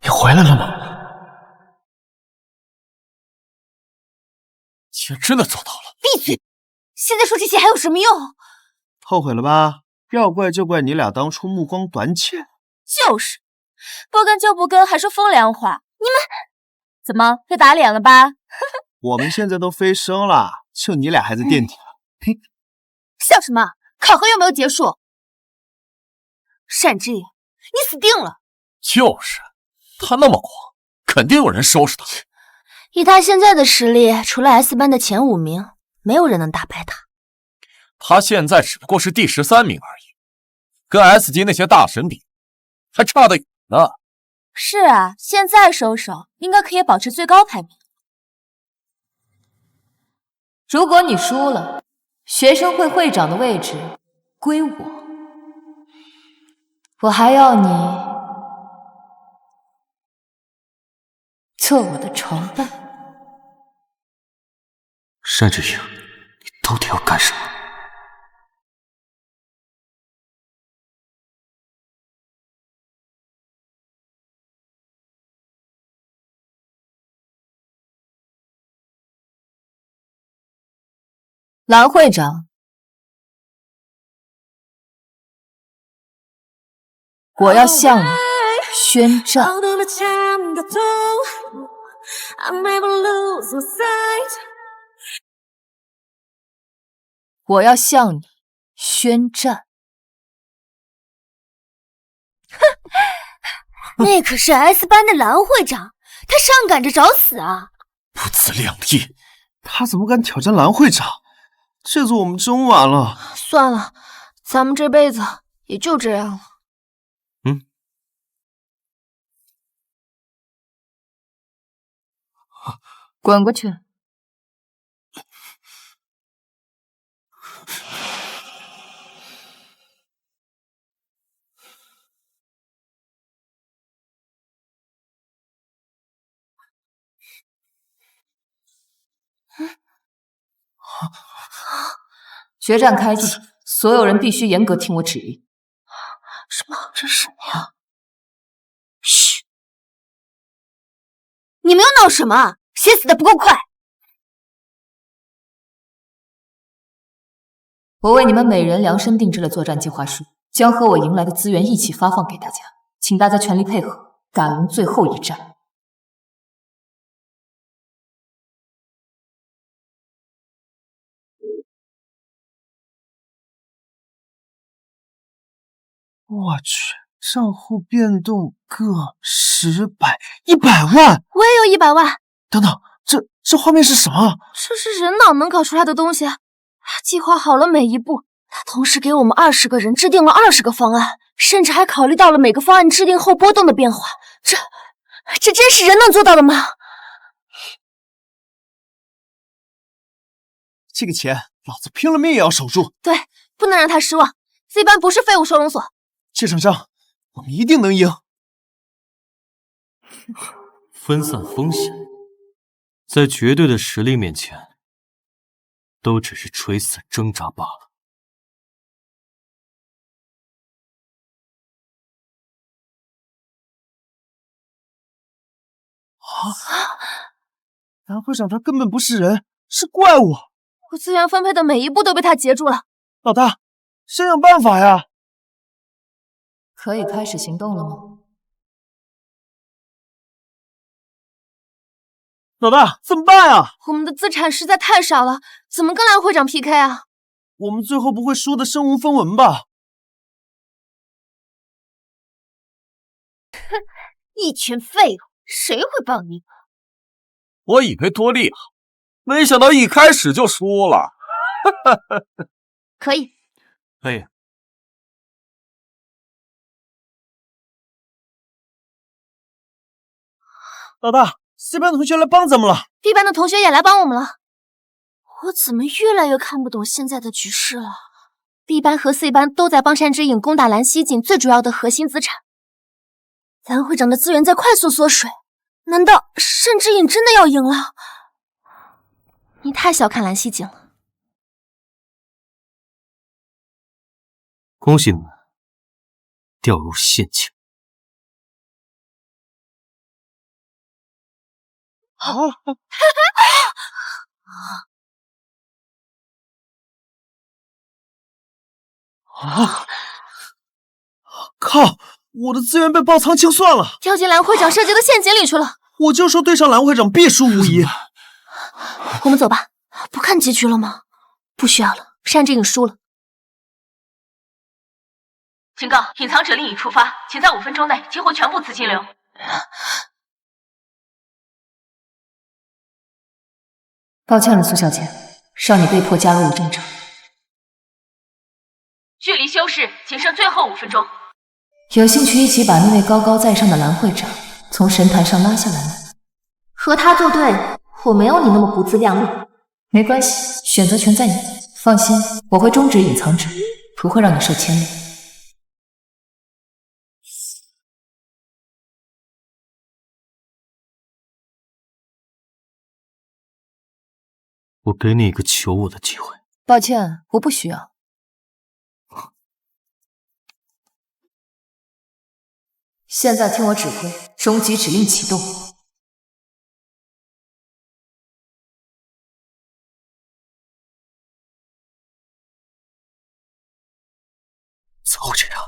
你回来了吗？竟然真的做到了！闭嘴！现在说这些还有什么用？后悔了吧？要怪就怪你俩当初目光短浅。就是，不跟就不跟，还说风凉话。你们怎么又打脸了吧？我们现在都飞升了，就你俩还在垫底了。嘿，笑什么？考核又没有结束。单之颖，你死定了！就是，他那么狂，肯定有人收拾他。以他现在的实力，除了 S 班的前5名，没有人能打败他。他现在只不过是第13名而已，跟 S 级那些大神比，还差得远呢。是啊，现在收手，应该可以保持最高排名。如果你输了，学生会会长的位置归我，我还要你做我的床伴。单之颖，你到底要干什么？蓝会长，我要向你宣战。我要向你宣战。哼，那可是 S 班的蓝会长，他上赶着找死啊！不自量力，他怎么敢挑战蓝会长？这次我们真完了。算了，咱们这辈子也就这样了。滚过去！决战开启，所有人必须严格听我指令。什么？这是什么呀？嘘！你们又闹什么？谁死的不够快？我为你们每人量身定制了作战计划书，将和我赢来的资源一起发放给大家，请大家全力配合，打赢最后一战。我去，账户变动个10、100万！我也有100万。等等，这画面是什么？这是人脑能搞出来的东西。他计划好了每一步，他同时给我们20个人制定了20个方案，甚至还考虑到了每个方案制定后波动的变化。这真是人能做到的吗？这个钱，老子拼了命也要守住。对，不能让他失望。C 班不是废物收容所。这场仗我们一定能赢。分散风险，在绝对的实力面前，都只是垂死挣扎罢了。蓝会长他根本不是人，是怪物。我资源分配的每一步都被他截住了。老大，想想办法呀！可以开始行动了吗？老大，怎么办呀？我们的资产实在太少了，怎么跟蓝会长 PK 啊？我们最后不会输得身无分文吧？哼，一群废物，谁会帮你？我以为多厉害，没想到一开始就输了。可以，可以。老大，C 班的同学来帮咱们了。B 班的同学也来帮我们了。我怎么越来越看不懂现在的局势了 ？B 班和 C 班都在帮山之影攻打蓝西锦最主要的核心资产。蓝会长的资源在快速缩水，难道山之影真的要赢了？你太小看蓝西锦了。恭喜你们掉入陷阱。靠！我的资源被爆仓清算了，掉进蓝会长设计的陷阱里去了。我就说对上蓝会长必输无疑。我们走吧，不看结局了吗？不需要了，山之影输了。警告！隐藏者令已触发，请在5分钟内激活全部资金流。抱歉了，苏小姐，让你被迫加入了战场。距离休市仅剩最后5分钟。有兴趣一起把那位高高在上的蓝会长从神坛上拉下来吗？和他作对，我没有你那么不自量力。没关系，选择权在你。放心，我会终止隐藏者，不会让你受牵连。我给你一个求我的机会。抱歉，我不需要。现在听我指挥，终极指令启动。就这样。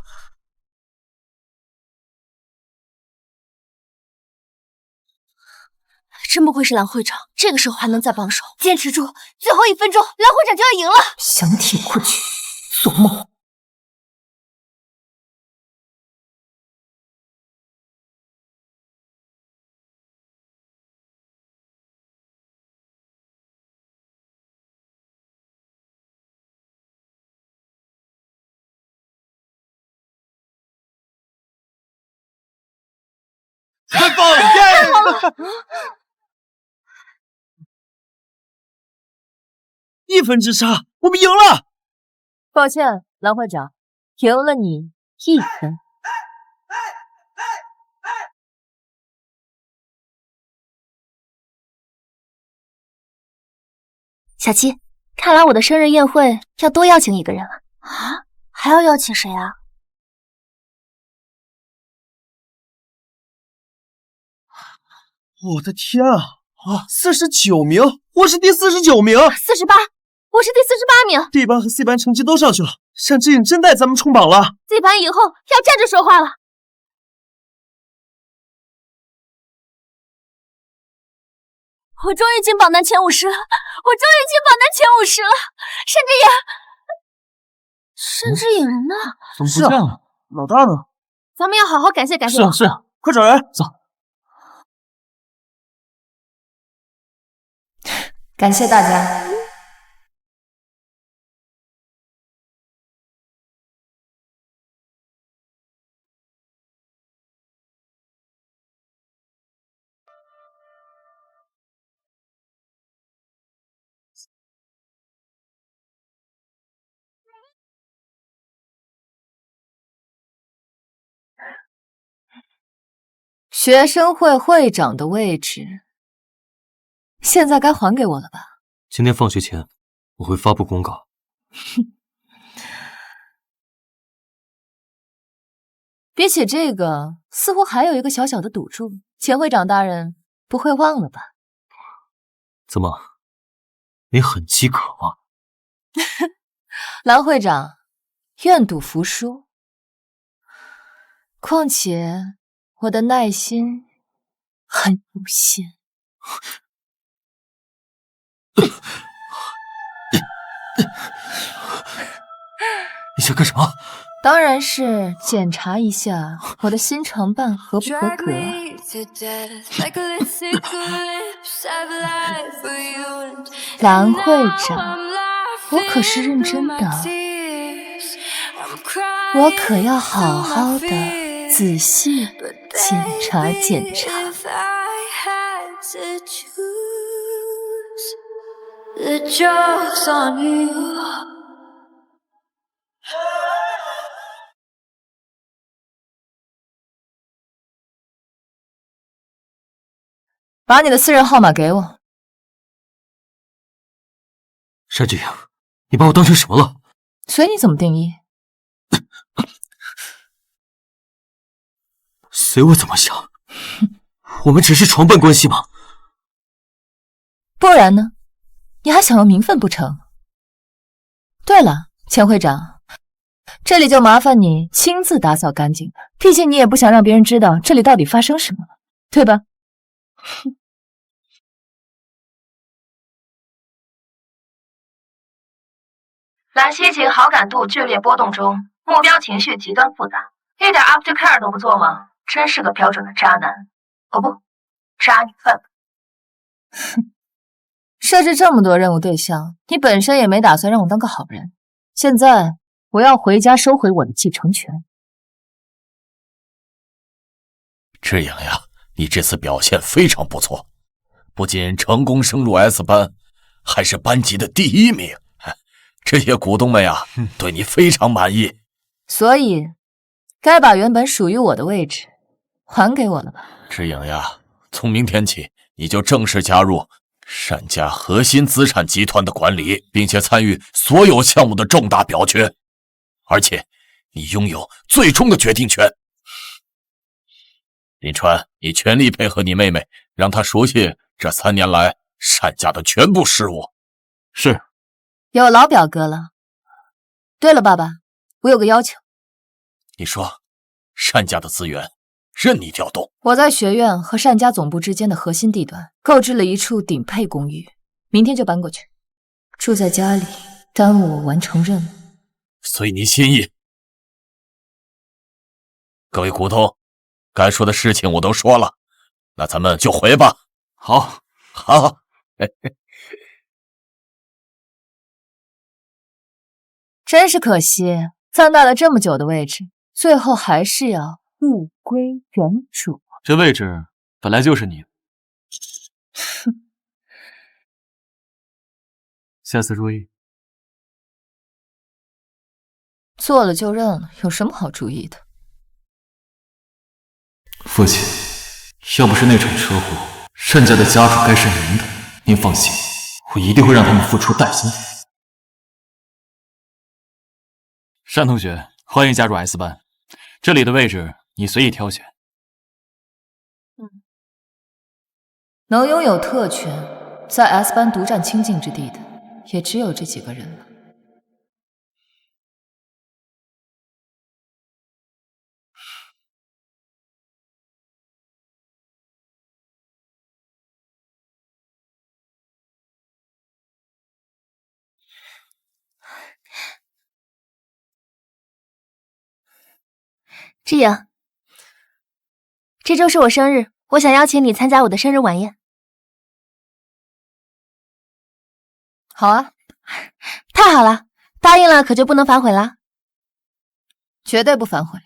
真不愧是蓝会长，这个时候还能再帮手，坚持住，最后1分钟，蓝会长就要赢了。想挺过去，做梦！太棒了！太好了！1分之差，我们赢了！抱歉，蓝会长，赢了你1分。小七，看来我的生日宴会要多邀请一个人了。啊？还要邀请谁啊？我的天啊！49名，我是第49名。48，我是第48名。 D 班和 C 班成绩都上去了，单之颖真带咱们冲榜了！这盘以后要站着说话了。我终于进榜单前50了！我终于进榜单前50了！单之颖呢？怎么不见了？老大呢？咱们要好好感谢感谢。是啊，快找人走。感谢大家。学生会会长的位置，现在该还给我了吧？今天放学前，我会发布公告。比起这个，似乎还有一个小小的赌注，钱会长大人不会忘了吧？怎么，你很饥渴吗？蓝会长，愿赌服输。况且我的耐心很有限。你想干什么？当然是检查一下我的新床伴合不合格。蓝会长，我可是认真的，我可要好好的仔细检查检查。把你的私人号码给我。单之颖，你把我当成什么了？随你怎么定义。随我怎么想。我们只是床伴关系吗？不然呢？你还想要名分不成？对了，钱会长，这里就麻烦你亲自打扫干净，毕竟你也不想让别人知道这里到底发生什么了，对吧？蓝曦晴好感度剧烈波动中，目标情绪极端复杂，一点 aftercare 都不做吗？真是个标准的渣男。哦不，渣女范本。哼，设置这么多任务对象，你本身也没打算让我当个好人。现在我要回家收回我的继承权。之颖呀，你这次表现非常不错，不仅成功升入 S 班，还是班级的第1名。这些股东们呀，对你非常满意。所以，该把原本属于我的位置还给我了吧？之颖呀，从明天起，你就正式加入单家核心资产集团的管理，并且参与所有项目的重大表决，而且你拥有最终的决定权。林川，你全力配合你妹妹，让她熟悉这3年来单家的全部事务。是。有老表哥了。对了，爸爸，我有个要求。你说，单家的资源任你调动。我在学院和单家总部之间的核心地段购置了一处顶配公寓，明天就搬过去，住在家里，耽误我完成任务。随你心意。各位股东，该说的事情我都说了，那咱们就回吧。好，好。真是可惜，参拜了这么久的位置，最后还是要物归原主。这位置本来就是你的。下次注意。做了就认了，有什么好注意的？父亲，要不是那场车祸，单家的家属该是您的。您放心，我一定会让他们付出代价。单同学，欢迎加入 S 班，这里的位置你随意挑选。能拥有特权，在 S 班独占清净之地的，也只有这几个人了。志颖，这周是我生日，我想邀请你参加我的生日晚宴。好啊，太好了，答应了可就不能反悔了。绝对不反悔。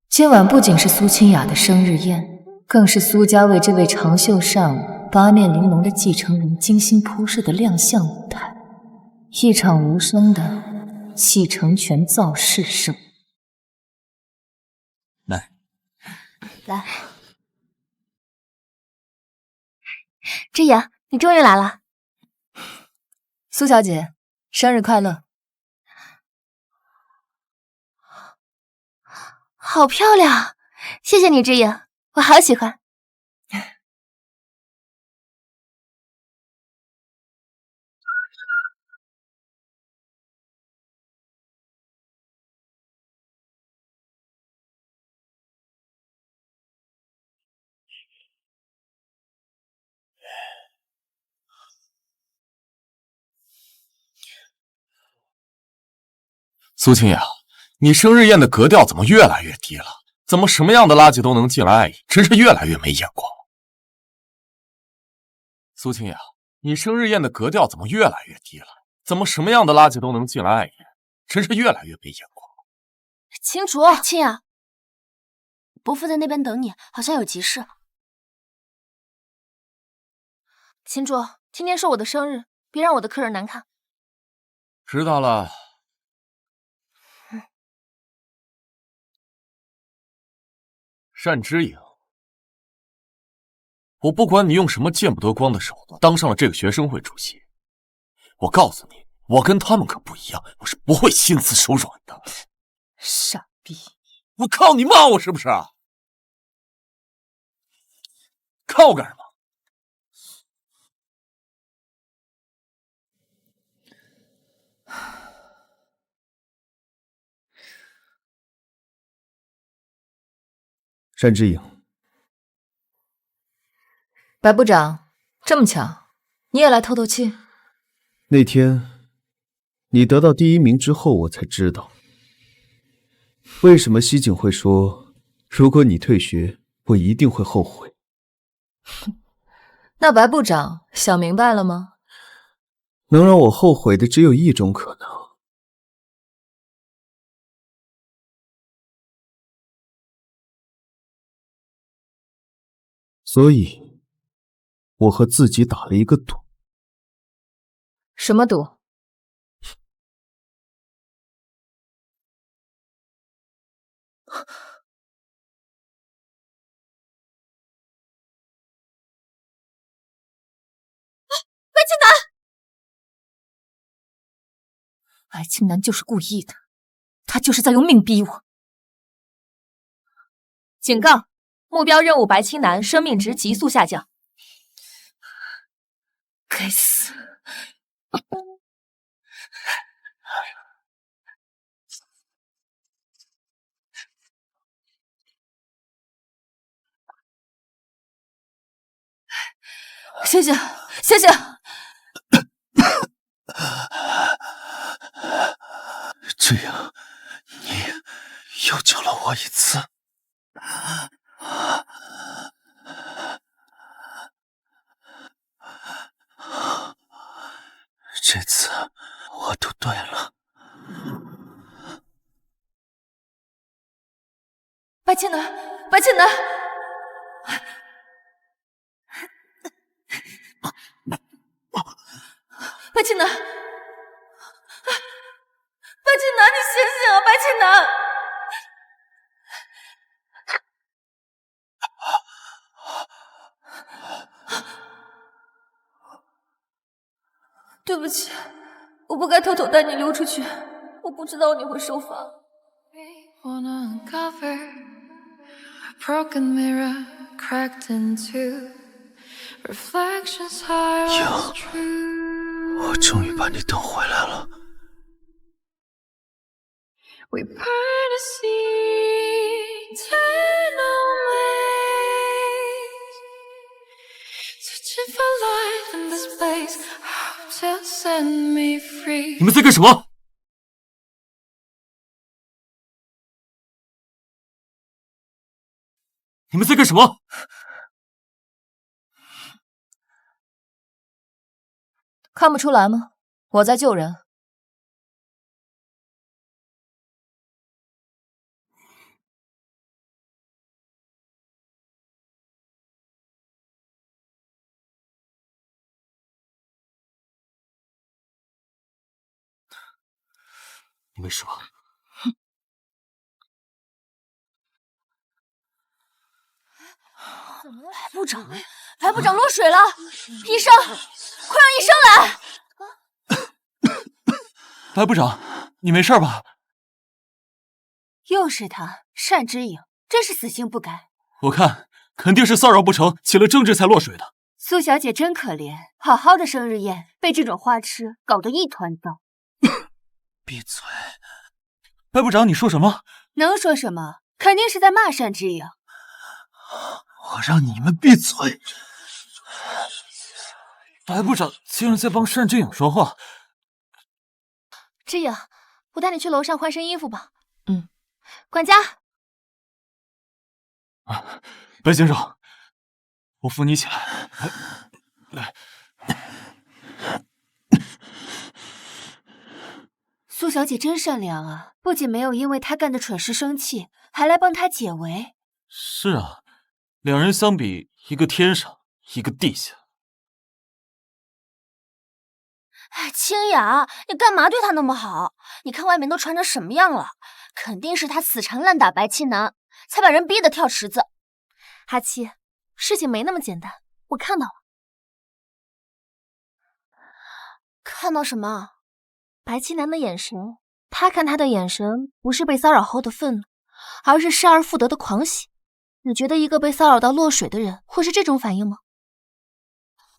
今晚不仅是苏清雅的生日宴，更是苏家为这位长袖善舞、八面玲珑的继承人精心铺设的亮相舞台，一场无声的继承权造势盛。来，志颖，你终于来了。苏小姐，生日快乐！好漂亮，谢谢你，志颖，我好喜欢。苏清雅，你生日宴的格调怎么越来越低了？怎么什么样的垃圾都能进来爱意，真是越来越没眼光。苏清雅，你生日宴的格调怎么越来越低了？怎么什么样的垃圾都能进来爱意，真是越来越没眼光。青竹，清雅，伯父在那边等你，好像有急事。青竹，今天是我的生日，别让我的客人难看。知道了。单之颖，我不管你用什么见不得光的手段当上了这个学生会主席，我告诉你，我跟他们可不一样，我是不会心慈手软的。傻逼！我靠，你骂我是不是？看我干什么？单之颖，白部长，这么巧，你也来透透气？那天你得到第1名之后，我才知道为什么西景会说，如果你退学，我一定会后悔。那白部长想明白了吗？能让我后悔的只有一种可能。所以，我和自己打了一个赌。什么赌？白青南，白青南就是故意的，他就是在用命逼我。警告！目标任务白青南生命值急速下降。该死！谢谢，谢谢。这样，你又救了我一次。这次我赌对了。白青南，白青南，白青南，白青南，你醒醒啊，白青南！对不起，我不该偷偷带你溜出去，我不知道你会受罚。我终于把你等回来了。你们在干什么？你们在干什么？看不出来吗？我在救人。你没事吧？白部长落水了！医生，快让医生来！白部长，你没事吧？又是他，单之颖，真是死性不改。我看肯定是骚扰不成，起了争执才落水的。苏小姐真可怜，好好的生日宴被这种花痴搞得一团糟。闭嘴！白部长，你说什么？能说什么？肯定是在骂单之颖。我让你们闭嘴！白部长竟然在帮单之颖说话。之颖，我带你去楼上换身衣服吧。管家。白先生，我扶你起来。来。苏小姐真善良啊，不仅没有因为她干的蠢事生气，还来帮她解围。是啊，两人相比，一个天上，一个地下。清雅，你干嘛对他那么好？你看外面都传成什么样了？肯定是他死缠烂打白七男，才把人逼得跳池子。阿七，事情没那么简单，我看到了。看到什么？白七男的眼神，他看他的眼神不是被骚扰后的愤怒，而是失而复得的狂喜。你觉得一个被骚扰到落水的人会是这种反应吗？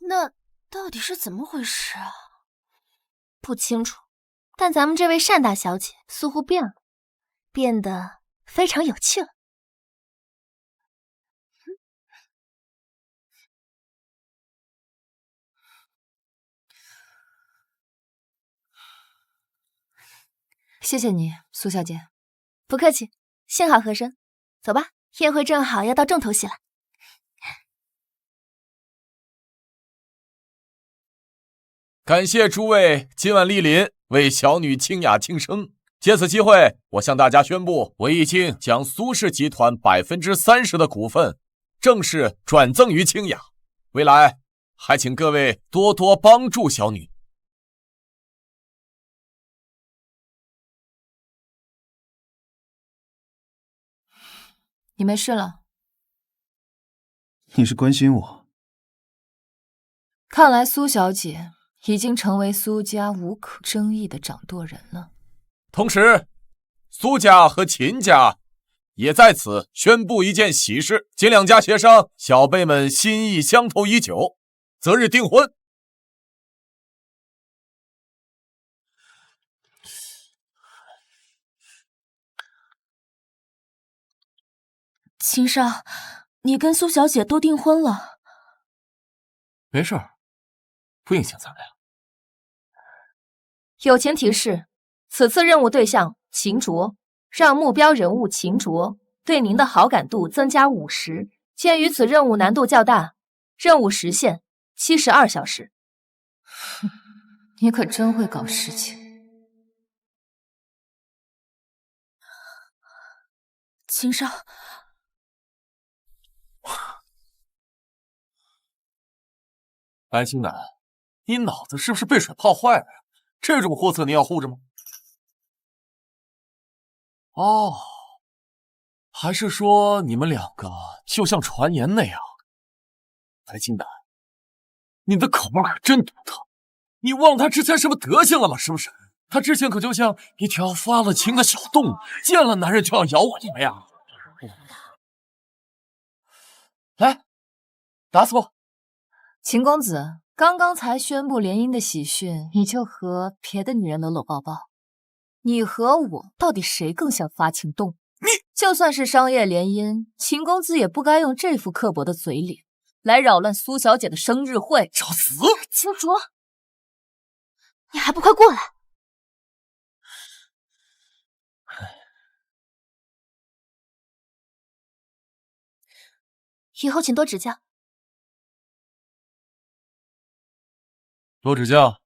那到底是怎么回事啊？不清楚，但咱们这位单大小姐似乎变了，变得非常有趣了。谢谢你，苏小姐。不客气，幸好和珅。走吧，宴会正好要到重头戏了。感谢诸位今晚莅临，为小女清雅庆生。借此机会，我向大家宣布，我已经将苏氏集团30%的股份正式转赠于清雅。未来还请各位多多帮助小女。你没事了？你是关心我？看来苏小姐已经成为苏家无可争议的掌舵人了。同时，苏家和秦家也在此宣布一件喜事：经两家协商，小辈们心意相投已久，择日订婚。秦少，你跟苏小姐都订婚了？没事儿，不影响咱俩。友情提示：此次任务对象秦卓，让目标人物秦卓对您的好感度增加50%。鉴于此任务难度较大，任务时限72小时。你可真会搞事情。秦少。白青南，你脑子是不是被水泡坏了呀？这种货色你要护着吗？哦，还是说你们两个就像传言那样？白青南，你的口味可真独特。你忘了他之前什么德行了吗？是不是？他之前可就像一条发了情的小动物，见了男人就要咬我，怎么样？来，打死我！秦公子，刚刚才宣布联姻的喜讯，你就和别的女人搂搂抱抱，你和我到底谁更像发情动物？就算是商业联姻，秦公子也不该用这副刻薄的嘴脸。来扰乱苏小姐的生日会，找死！青竹，你还不快过来！以后请多指教。多指教。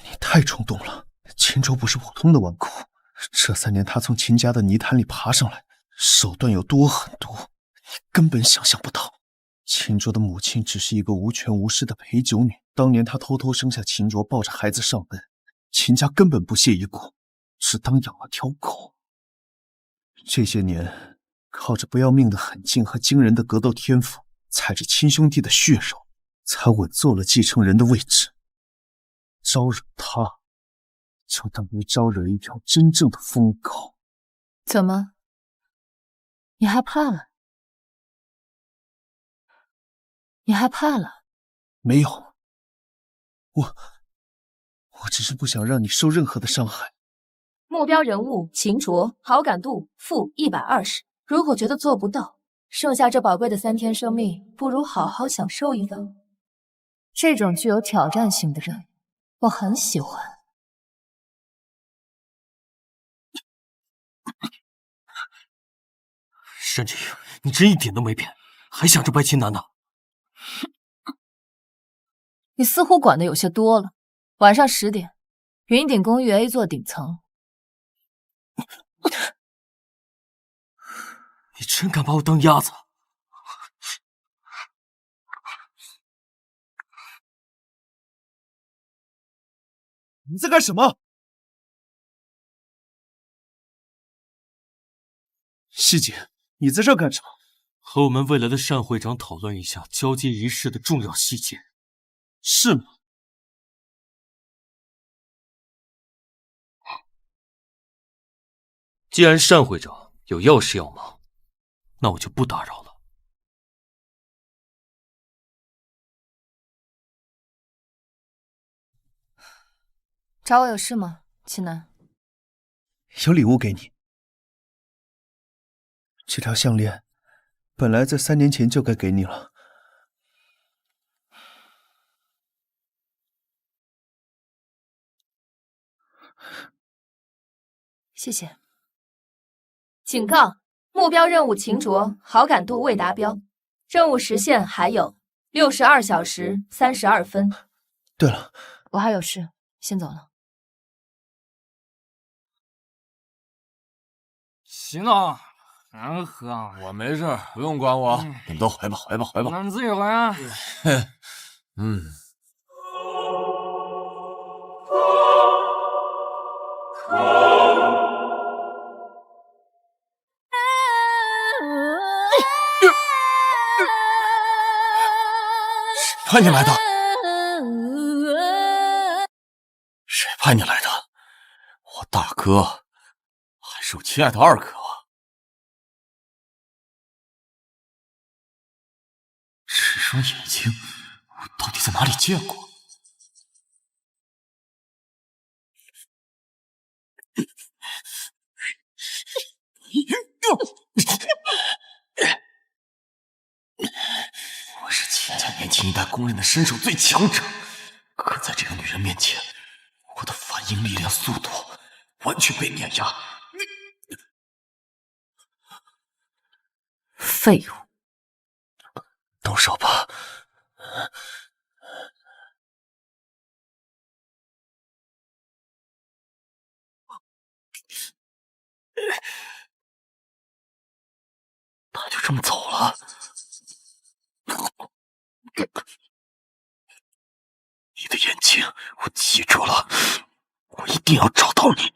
你太冲动了，秦州不是普通的纨绔，这3年他从秦家的泥潭里爬上来，手段有多狠毒，你根本想象不到。秦卓的母亲只是一个无权无势的陪酒女，当年她偷偷生下秦卓，抱着孩子上门，秦家根本不屑一顾，只当养了条狗。这些年，靠着不要命的狠劲和惊人的格斗天赋，踩着亲兄弟的血肉，才稳坐了继承人的位置。招惹他，就等于招惹一条真正的疯狗。怎么，你害怕了？你害怕了？没有，我只是不想让你受任何的伤害。目标人物秦卓，好感度-120。如果觉得做不到，剩下这宝贵的3天生命，不如好好享受一番。这种具有挑战性的人，我很喜欢。山之羽，你真一点都没变，还想着白秦南呢？你似乎管的有些多了。晚上10点，云顶公寓 A 座顶层。你真敢把我当鸭子？你在干什么？希姐，你在这干什么？和我们未来的单会长讨论一下交接仪式的重要细节。是吗？既然单会长有要事要忙，那我就不打扰了。找我有事吗，秦南？有礼物给你。这条项链本来在3年前就该给你了。谢谢。警告：目标任务秦卓，好感度未达标，任务时限还有62小时32分。对了，我还有事，先走了。行了，俺喝。我没事，不用管我。你们都回吧，回吧，回吧。那你自己回啊。嗯。谁派你来的？谁派你来的？我大哥，还是我亲爱的二哥啊！这双眼睛，我到底在哪里见过？我是秦家年轻一代公认的身手最强者，可在这个女人面前，我的反应力量、速度完全被碾压。废物！动手吧。他就这么走了。你的眼睛，我记住了，我一定要找到你。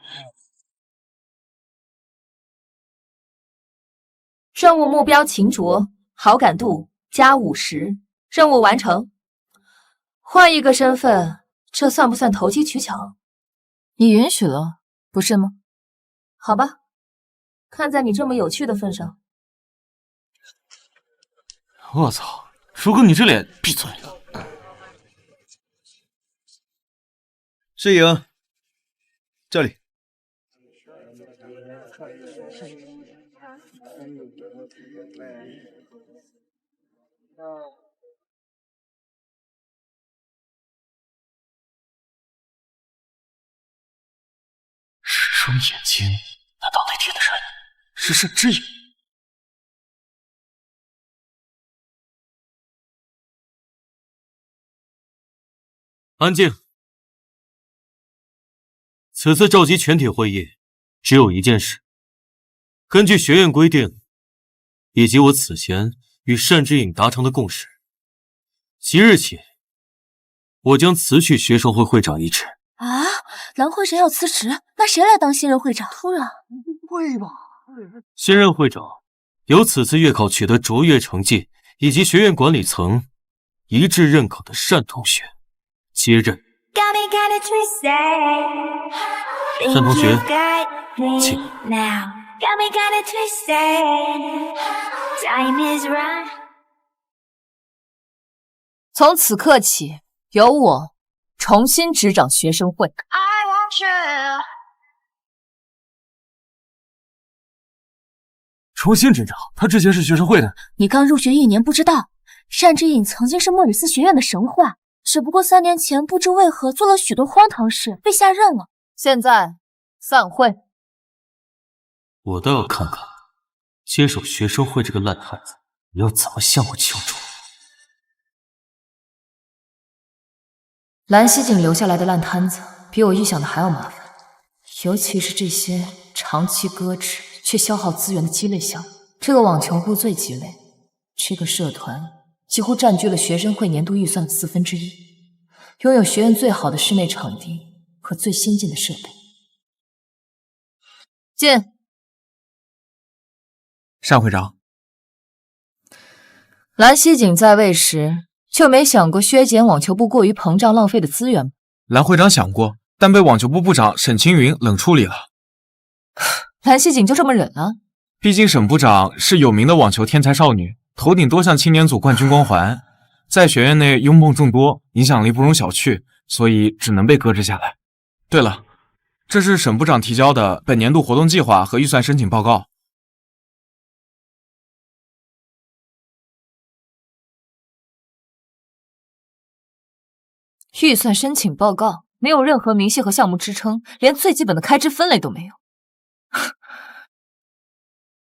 任务目标秦卓，好感度+50，任务完成。换一个身份，这算不算投机取巧？你允许了，不是吗？好吧，看在你这么有趣的份上。我操，叔哥，你这脸……闭嘴！世颖，这里。十双眼睛，难道那天的人是沈之隐？安静！此次召集全体会议，只有一件事。根据学院规定，以及我此前与单之隐达成的共识，即日起，我将辞去学生会会长一职。啊，蓝会长要辞职，那谁来当新任会长？突然，不会吧？新任会长由此次月考取得卓越成绩以及学院管理层一致认可的单同学接任。单同学，请。从此刻起，由我重新执掌学生会。重新执掌？他之前是学生会的。你刚入学1年，不知道单之隐曾经是莫里斯学院的神话，只不过3年前不知为何做了许多荒唐事，被下任了。现在散会。我倒要看看接手学生会这个烂摊子要怎么向我求助。蓝希景留下来的烂摊子比我预想的还要麻烦，尤其是这些长期搁置却消耗资源的鸡肋项目。这个网球部最鸡肋，这个社团几乎占据了学生会年度预算的1/4，拥有学院最好的室内场地和最先进的设备。进。单会长，蓝希景在位时就没想过削减网球部过于膨胀浪费的资源吗？蓝会长想过，但被网球部部长沈青云冷处理了。蓝希景就这么忍了？毕竟沈部长是有名的网球天才少女，头顶多项青年组冠军光环，在学院内拥趸众多，影响力不容小觑，所以只能被搁置下来。对了，这是沈部长提交的本年度活动计划和预算申请报告。预算申请报告没有任何明细和项目支撑，连最基本的开支分类都没有。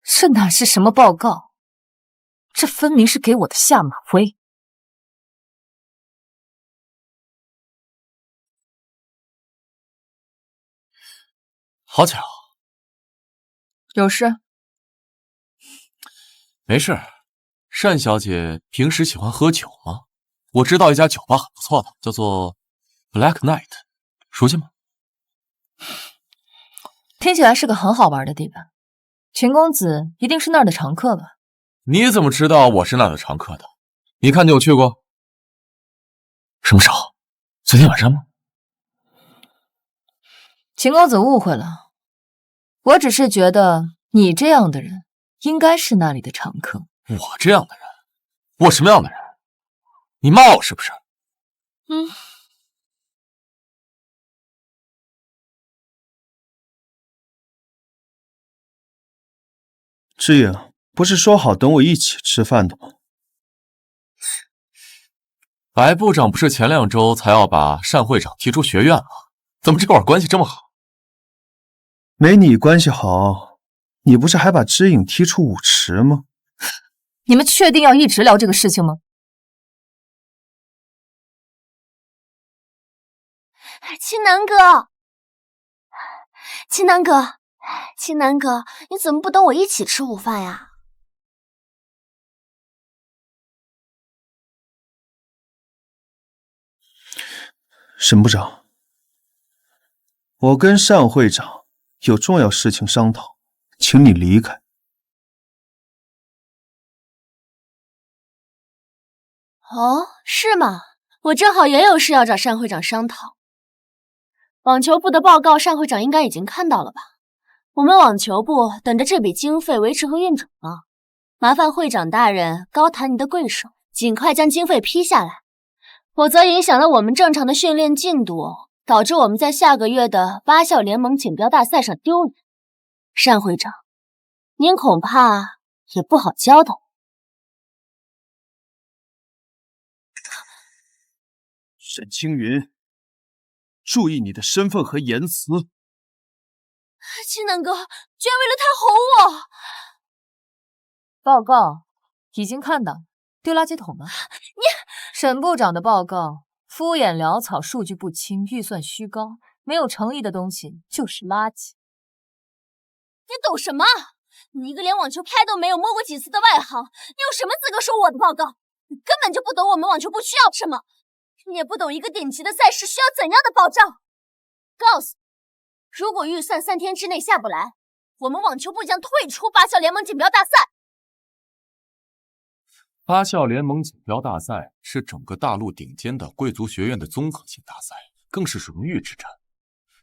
这哪是什么报告？这分明是给我的下马威！好巧，有事？没事。单小姐平时喜欢喝酒吗？我知道一家酒吧很不错的，叫做 Black Knight， 熟悉吗？听起来是个很好玩的地方。秦公子一定是那儿的常客吧？你怎么知道我是那儿的常客的？你看你有去过？什么时候？昨天晚上吗？秦公子误会了，我只是觉得你这样的人应该是那里的常客。我这样的人？我什么样的人？你骂我是不是？之隐，不是说好等我一起吃饭的吗？白部长不是前2周才要把单会长踢出学院吗？怎么这会儿关系这么好？没你关系好，你不是还把之隐踢出舞池吗？你们确定要一直聊这个事情吗？青南哥，青南哥，青南哥，你怎么不等我一起吃午饭呀？沈部长，我跟单会长有重要事情商讨，请你离开。哦，是吗？我正好也有事要找单会长商讨。网球部的报告，单会长应该已经看到了吧？我们网球部等着这笔经费维持和运转呢。麻烦会长大人高抬你的贵手，尽快将经费批下来，否则影响了我们正常的训练进度，导致我们在下个月的8校联盟锦标大赛上丢人。单会长，您恐怕也不好交代。沈青云，注意你的身份和言辞。青南哥居然为了他吼我！报告已经看到，丢垃圾桶吗？你沈部长的报告敷衍潦草，数据不清，预算虚高，没有诚意的东西就是垃圾。你懂什么？你一个连网球拍都没有摸过几次的外行，你有什么资格说我的报告？你根本就不懂我们网球部需要什么，你也不懂一个顶级的赛事需要怎样的保障。告诉你，如果预算3天之内下不来，我们网球部将退出8校联盟锦标大赛。8校联盟锦标大赛是整个大陆顶尖的贵族学院的综合性大赛，更是荣誉之战。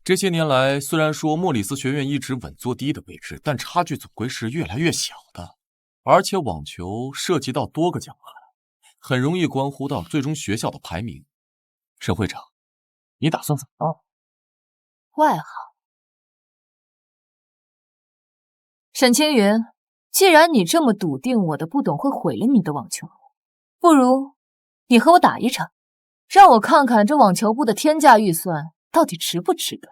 这些年来，虽然说莫里斯学院一直稳坐第一的位置，但差距总归是越来越小的。而且网球涉及到多个奖项，很容易关乎到最终学校的排名。沈会长，你打算怎么办？外行。沈青云，既然你这么笃定我的不懂会毁了你的网球，不如你和我打一场，让我看看这网球部的天价预算到底值不值得。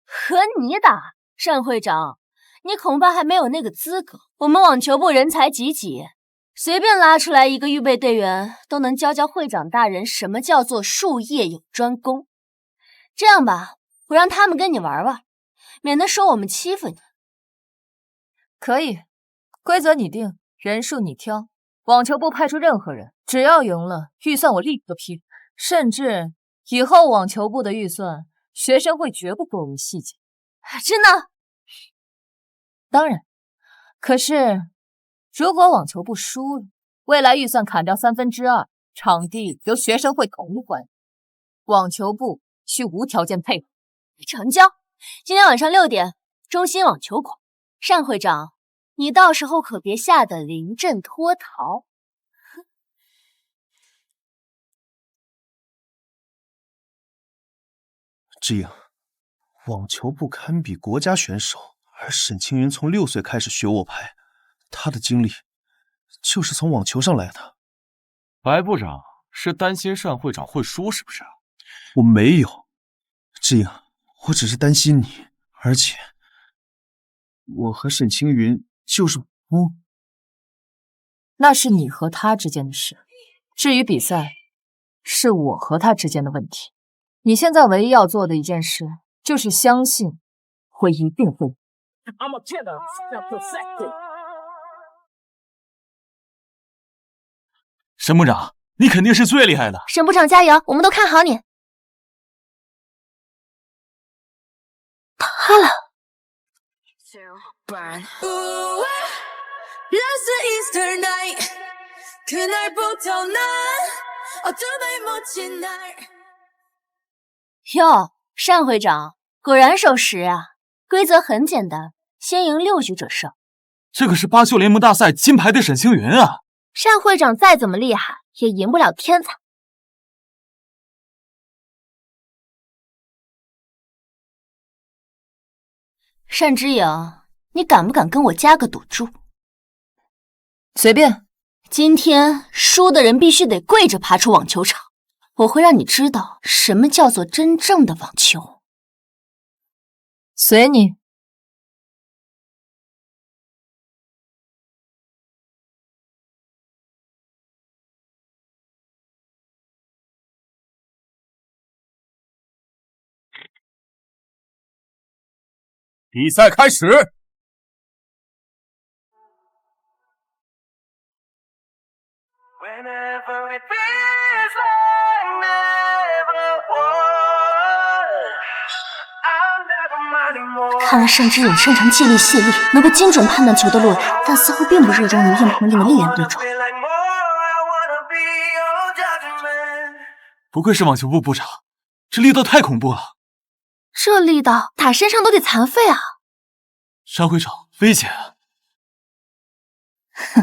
和你打，单会长，你恐怕还没有那个资格。我们网球部人才济济，随便拉出来一个预备队员，都能教会长大人什么叫做术业有专攻。这样吧，我让他们跟你玩玩，免得说我们欺负你。可以，规则你定，人数你挑，网球部派出任何人，只要赢了，预算我立刻批。甚至以后网球部的预算，学生会绝不过问细节。真的？当然。可是，如果网球部输了，未来预算砍掉2/3，场地由学生会统一管理，网球部需无条件配合。成交！今天晚上6点，中心网球馆。单会长，你到时候可别吓得临阵脱逃。这样，网球部堪比国家选手，而沈青云从6岁开始学握拍，他的经历就是从网球上来的。白部长是担心单会长会输是不是？我没有，这样我只是担心你，而且我和沈青云就是那是你和他之间的事，至于比赛，是我和他之间的问题。你现在唯一要做的一件事，就是相信我一定会。沈部长，你肯定是最厉害的。沈部长加油，我们都看好你。他了。哟，单会长果然守时啊！规则很简单，先赢6局者胜。这可是8校联盟大赛金牌的沈青云啊！单会长再怎么厉害，也赢不了天才。单之颖，你敢不敢跟我加个赌注？随便。今天输的人必须得跪着爬出网球场，我会让你知道什么叫做真正的网球。随你。比赛开始。看来单之颖擅长借力卸力，能够精准判断球的落点，但似乎并不热衷于硬碰硬的力量对撞。不愧是网球部部长，这力道太恐怖了。这力道打身上都得残废啊！单会长，危险啊！哼，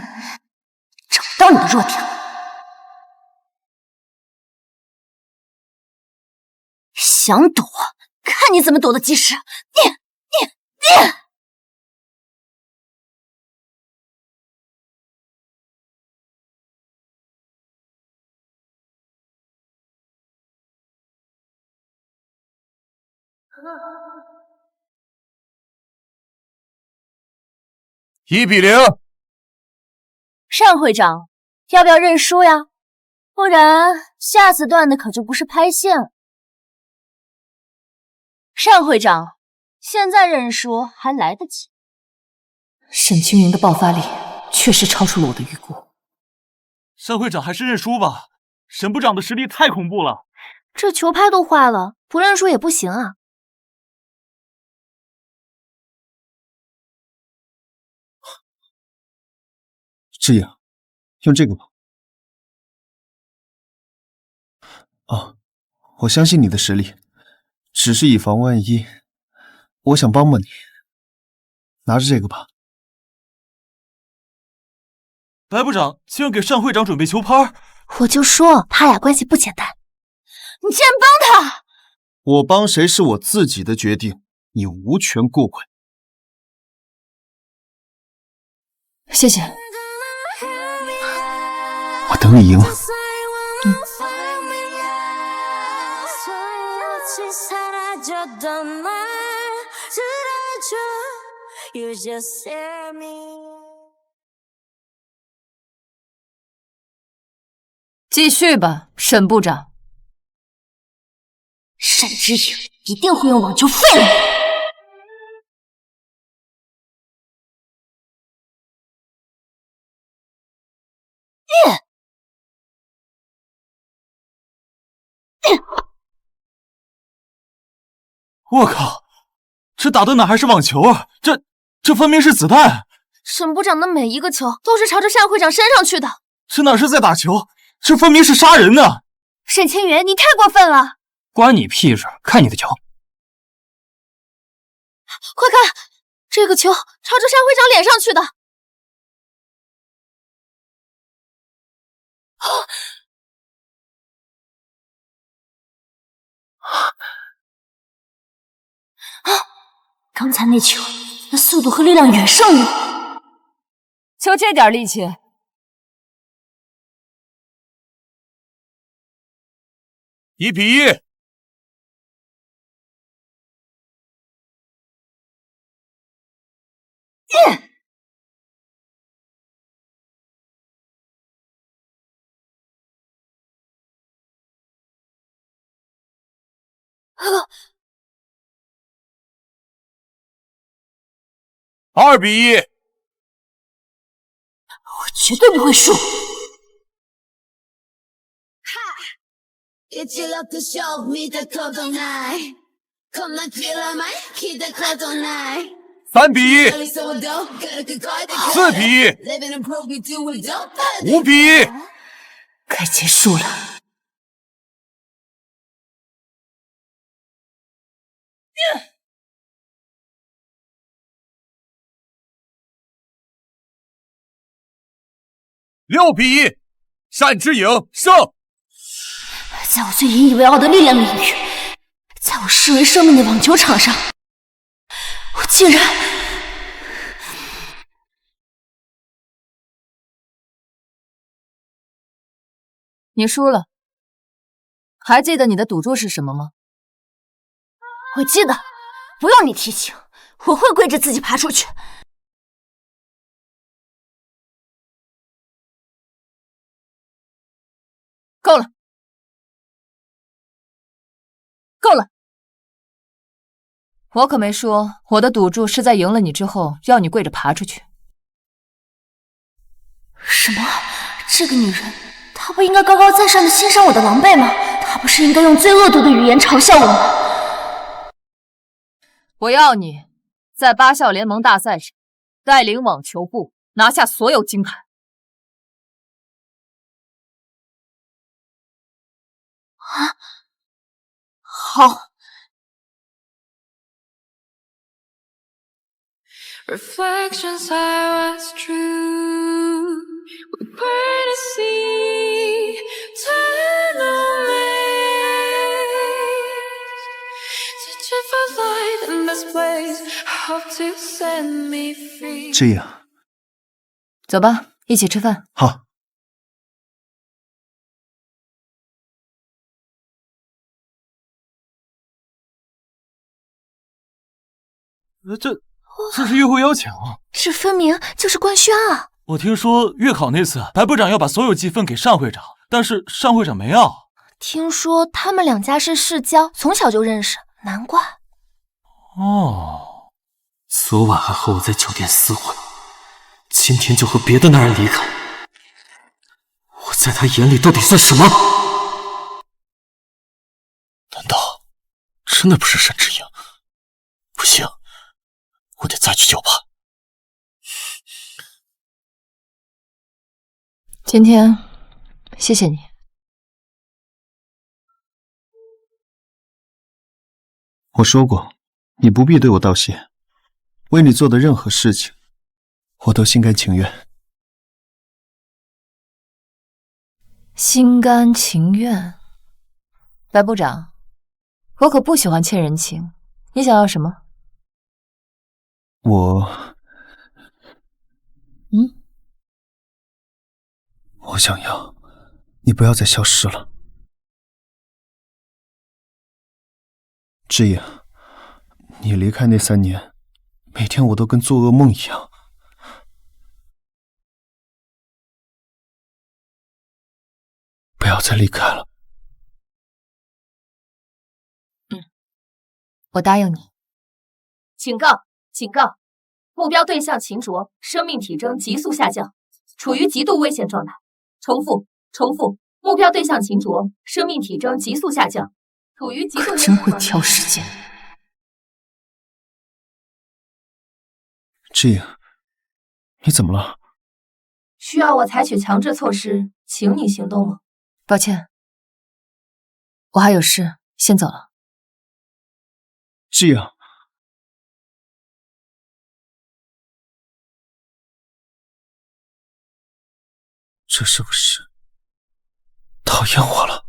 找到你的弱点了。想躲，看你怎么躲得及时！你！ 1-0。单会长，要不要认输呀？不然下次断的可就不是拍线了。单会长，现在认输还来得及。沈青云的爆发力确实超出了我的预估。单会长还是认输吧，沈部长的实力太恐怖了。这球拍都坏了，不认输也不行啊。这样，用这个吧。哦，我相信你的实力，只是以防万一，我想帮帮你。拿着这个吧。白部长竟然给单会长准备球拍，我就说他俩关系不简单，你竟然帮他！我帮谁是我自己的决定，你无权过问。谢谢。我等你赢了。继续吧，沈部长。单之颖一定会用网球废了你！我靠，这打的哪还是网球啊？这分明是子弹！沈部长的每一个球都是朝着单会长身上去的。这哪是在打球？这分明是杀人呢！沈清源，你太过分了！关你屁事！看你的球！快看，这个球朝着单会长脸上去的。刚才那球，那速度和力量远胜于我。就这点力气？1-1。2-1。我绝对不会输。3-1。4-1。5-1。该结束了。6-1，单之颖胜。在我最引以为傲的力量领域，在我视为生命的网球场上，我竟然……你输了。还记得你的赌注是什么吗？我记得，不用你提醒，我会跪着自己爬出去。够了，够了！我可没说我的赌注是在赢了你之后要你跪着爬出去。什么？这个女人，她不应该高高在上的欣赏我的狼狈吗？她不是应该用最恶毒的语言嘲笑我吗？我要你在8校联盟大赛上带领网球部拿下所有金牌。啊，好。Reflections are what's true. We pray to see eternal ways. Searching for light in this place. Hope to set me free. 这样，走吧，一起吃饭。好。这是约会邀请，这分明就是官宣啊！我听说月考那次，白部长要把所有积分给单会长，但是单会长没要。听说他们两家是世交，从小就认识，难怪。哦，昨晚还和我在酒店私会，今天就和别的男人离开，我在他眼里到底算什么？难道真的不是单之颖？不行，我得再去酒吧。今天谢谢你。我说过，你不必对我道谢，为你做的任何事情，我都心甘情愿。心甘情愿？白部长，我可不喜欢欠人情，你想要什么？我想要你不要再消失了。志颖，你离开那3年，每天我都跟做噩梦一样。不要再离开了。我答应你。警告！警告！目标对象秦卓，生命体征急速下降，处于极度危险状态。重复！目标对象秦卓，生命体征急速下降，处于极度危险状态。真会挑时间。志颖，你怎么了？需要我采取强制措施，请你行动吗？抱歉，我还有事，先走了。志颖，这是不是讨厌我了？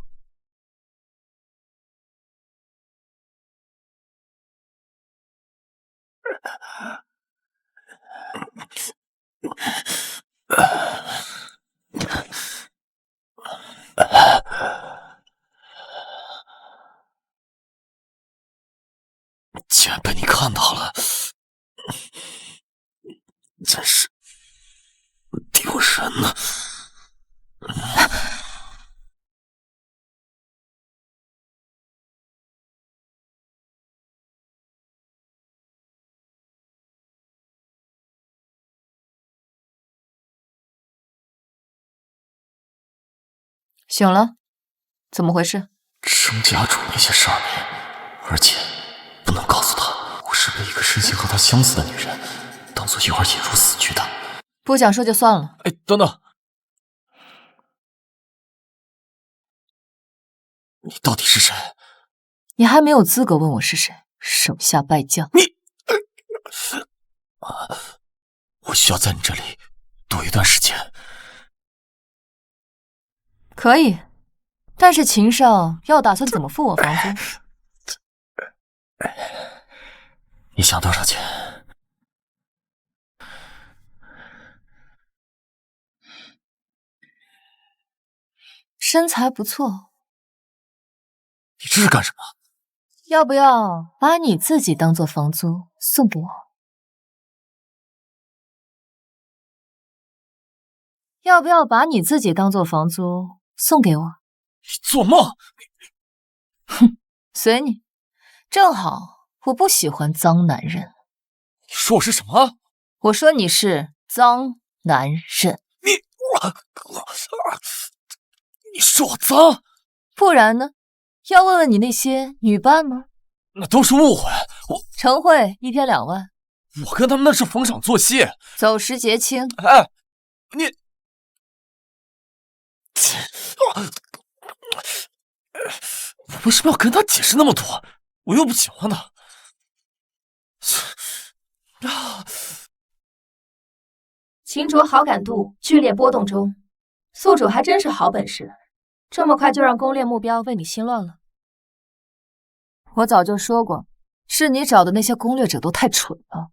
竟然被你看到了，真是丢人呢！醒了？怎么回事？程家主那些事儿没，而且不能告诉他，我是被一个身形和他相似的女人当做诱饵引入死局的。不想说就算了。哎，等等，你到底是谁？你还没有资格问我是谁，手下败将。我需要在你这里躲一段时间。可以，但是秦少要打算怎么付我房租？你想多少钱？身材不错，你这是干什么？要不要把你自己当做房租送给我？要不要把你自己当做房租送给我？你做梦！哼，随你。正好我不喜欢脏男人。你说我是什么？我说你是脏男人。你说我脏？不然呢？要问问你那些女伴吗？那都是误会。晨会1天2万，我跟他们那是逢场作戏，走时结清。哎，你我为什么要跟他解释那么多？我又不喜欢他。秦卓好感度剧烈波动中，宿主还真是好本事，这么快就让攻略目标为你心乱了。我早就说过，是你找的那些攻略者都太蠢了。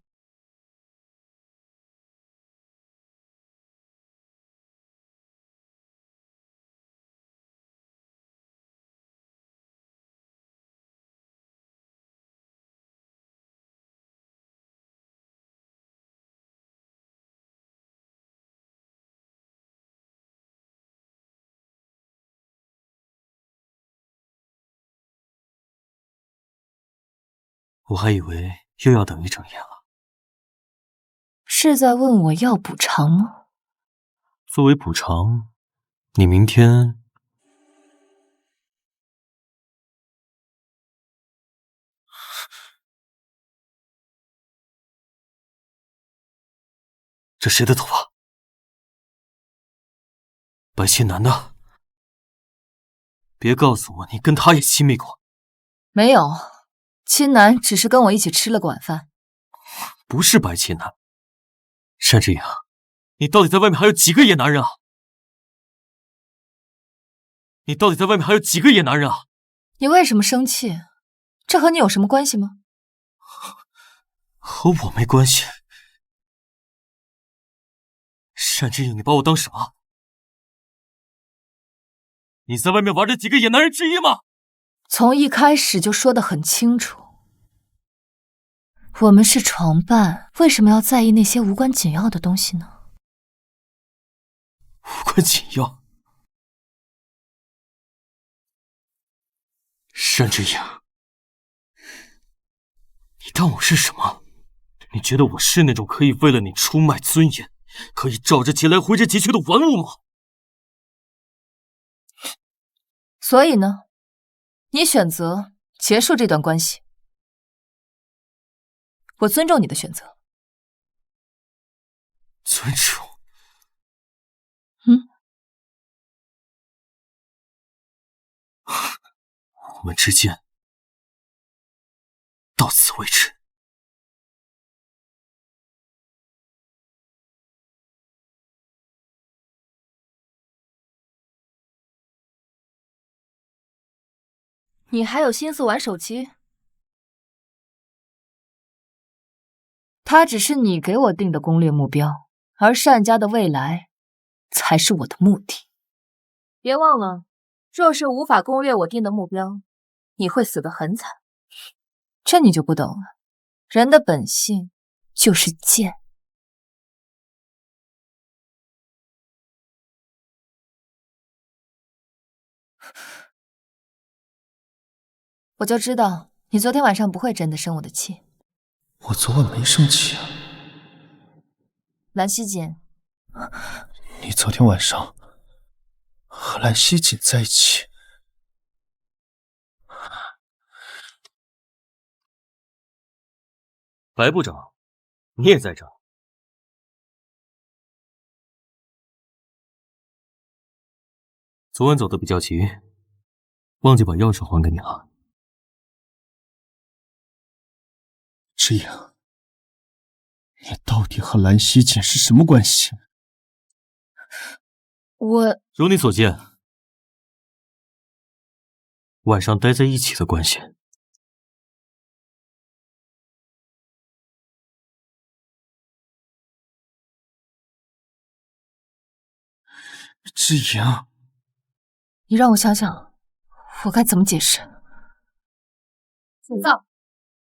我还以为又要等一整夜了。是在问我要补偿吗？作为补偿，你明天……这谁的头发？白青南的？别告诉我你跟他也亲密过。没有，青南只是跟我一起吃了个晚饭。不是白青南。单之颖，你到底在外面还有几个野男人啊？你到底在外面还有几个野男人啊？你为什么生气？这和你有什么关系吗？和我没关系。单之颖，你把我当什么？你在外面玩的几个野男人之一吗？从一开始就说得很清楚，我们是床伴，为什么要在意那些无关紧要的东西呢？无关紧要。单之颖，你当我是什么？你觉得我是那种可以为了你出卖尊严，可以照着节来挥之即去的玩物吗？所以呢，你选择结束这段关系，我尊重你的选择。尊重？我们之间到此为止。你还有心思玩手机？它只是你给我定的攻略目标，而单家的未来才是我的目的。别忘了，若是无法攻略我定的目标，你会死得很惨。这你就不懂了，人的本性就是贱。我就知道你昨天晚上不会真的生我的气。我昨晚没生气啊。兰溪锦，你昨天晚上和兰溪锦在一起。白部长，你也在这儿。昨晚走的比较急，忘记把钥匙还给你了。之颖，你到底和兰溪锦是什么关系？我如你所见，晚上待在一起的关系。之颖，你让我想想，我该怎么解释？警告：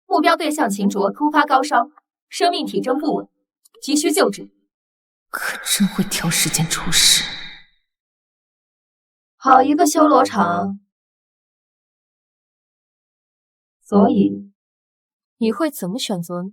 目标对象秦卓突发高烧，生命体征不稳，急需救治。可真会挑时间出事。好一个修罗场！所以你会怎么选择呢？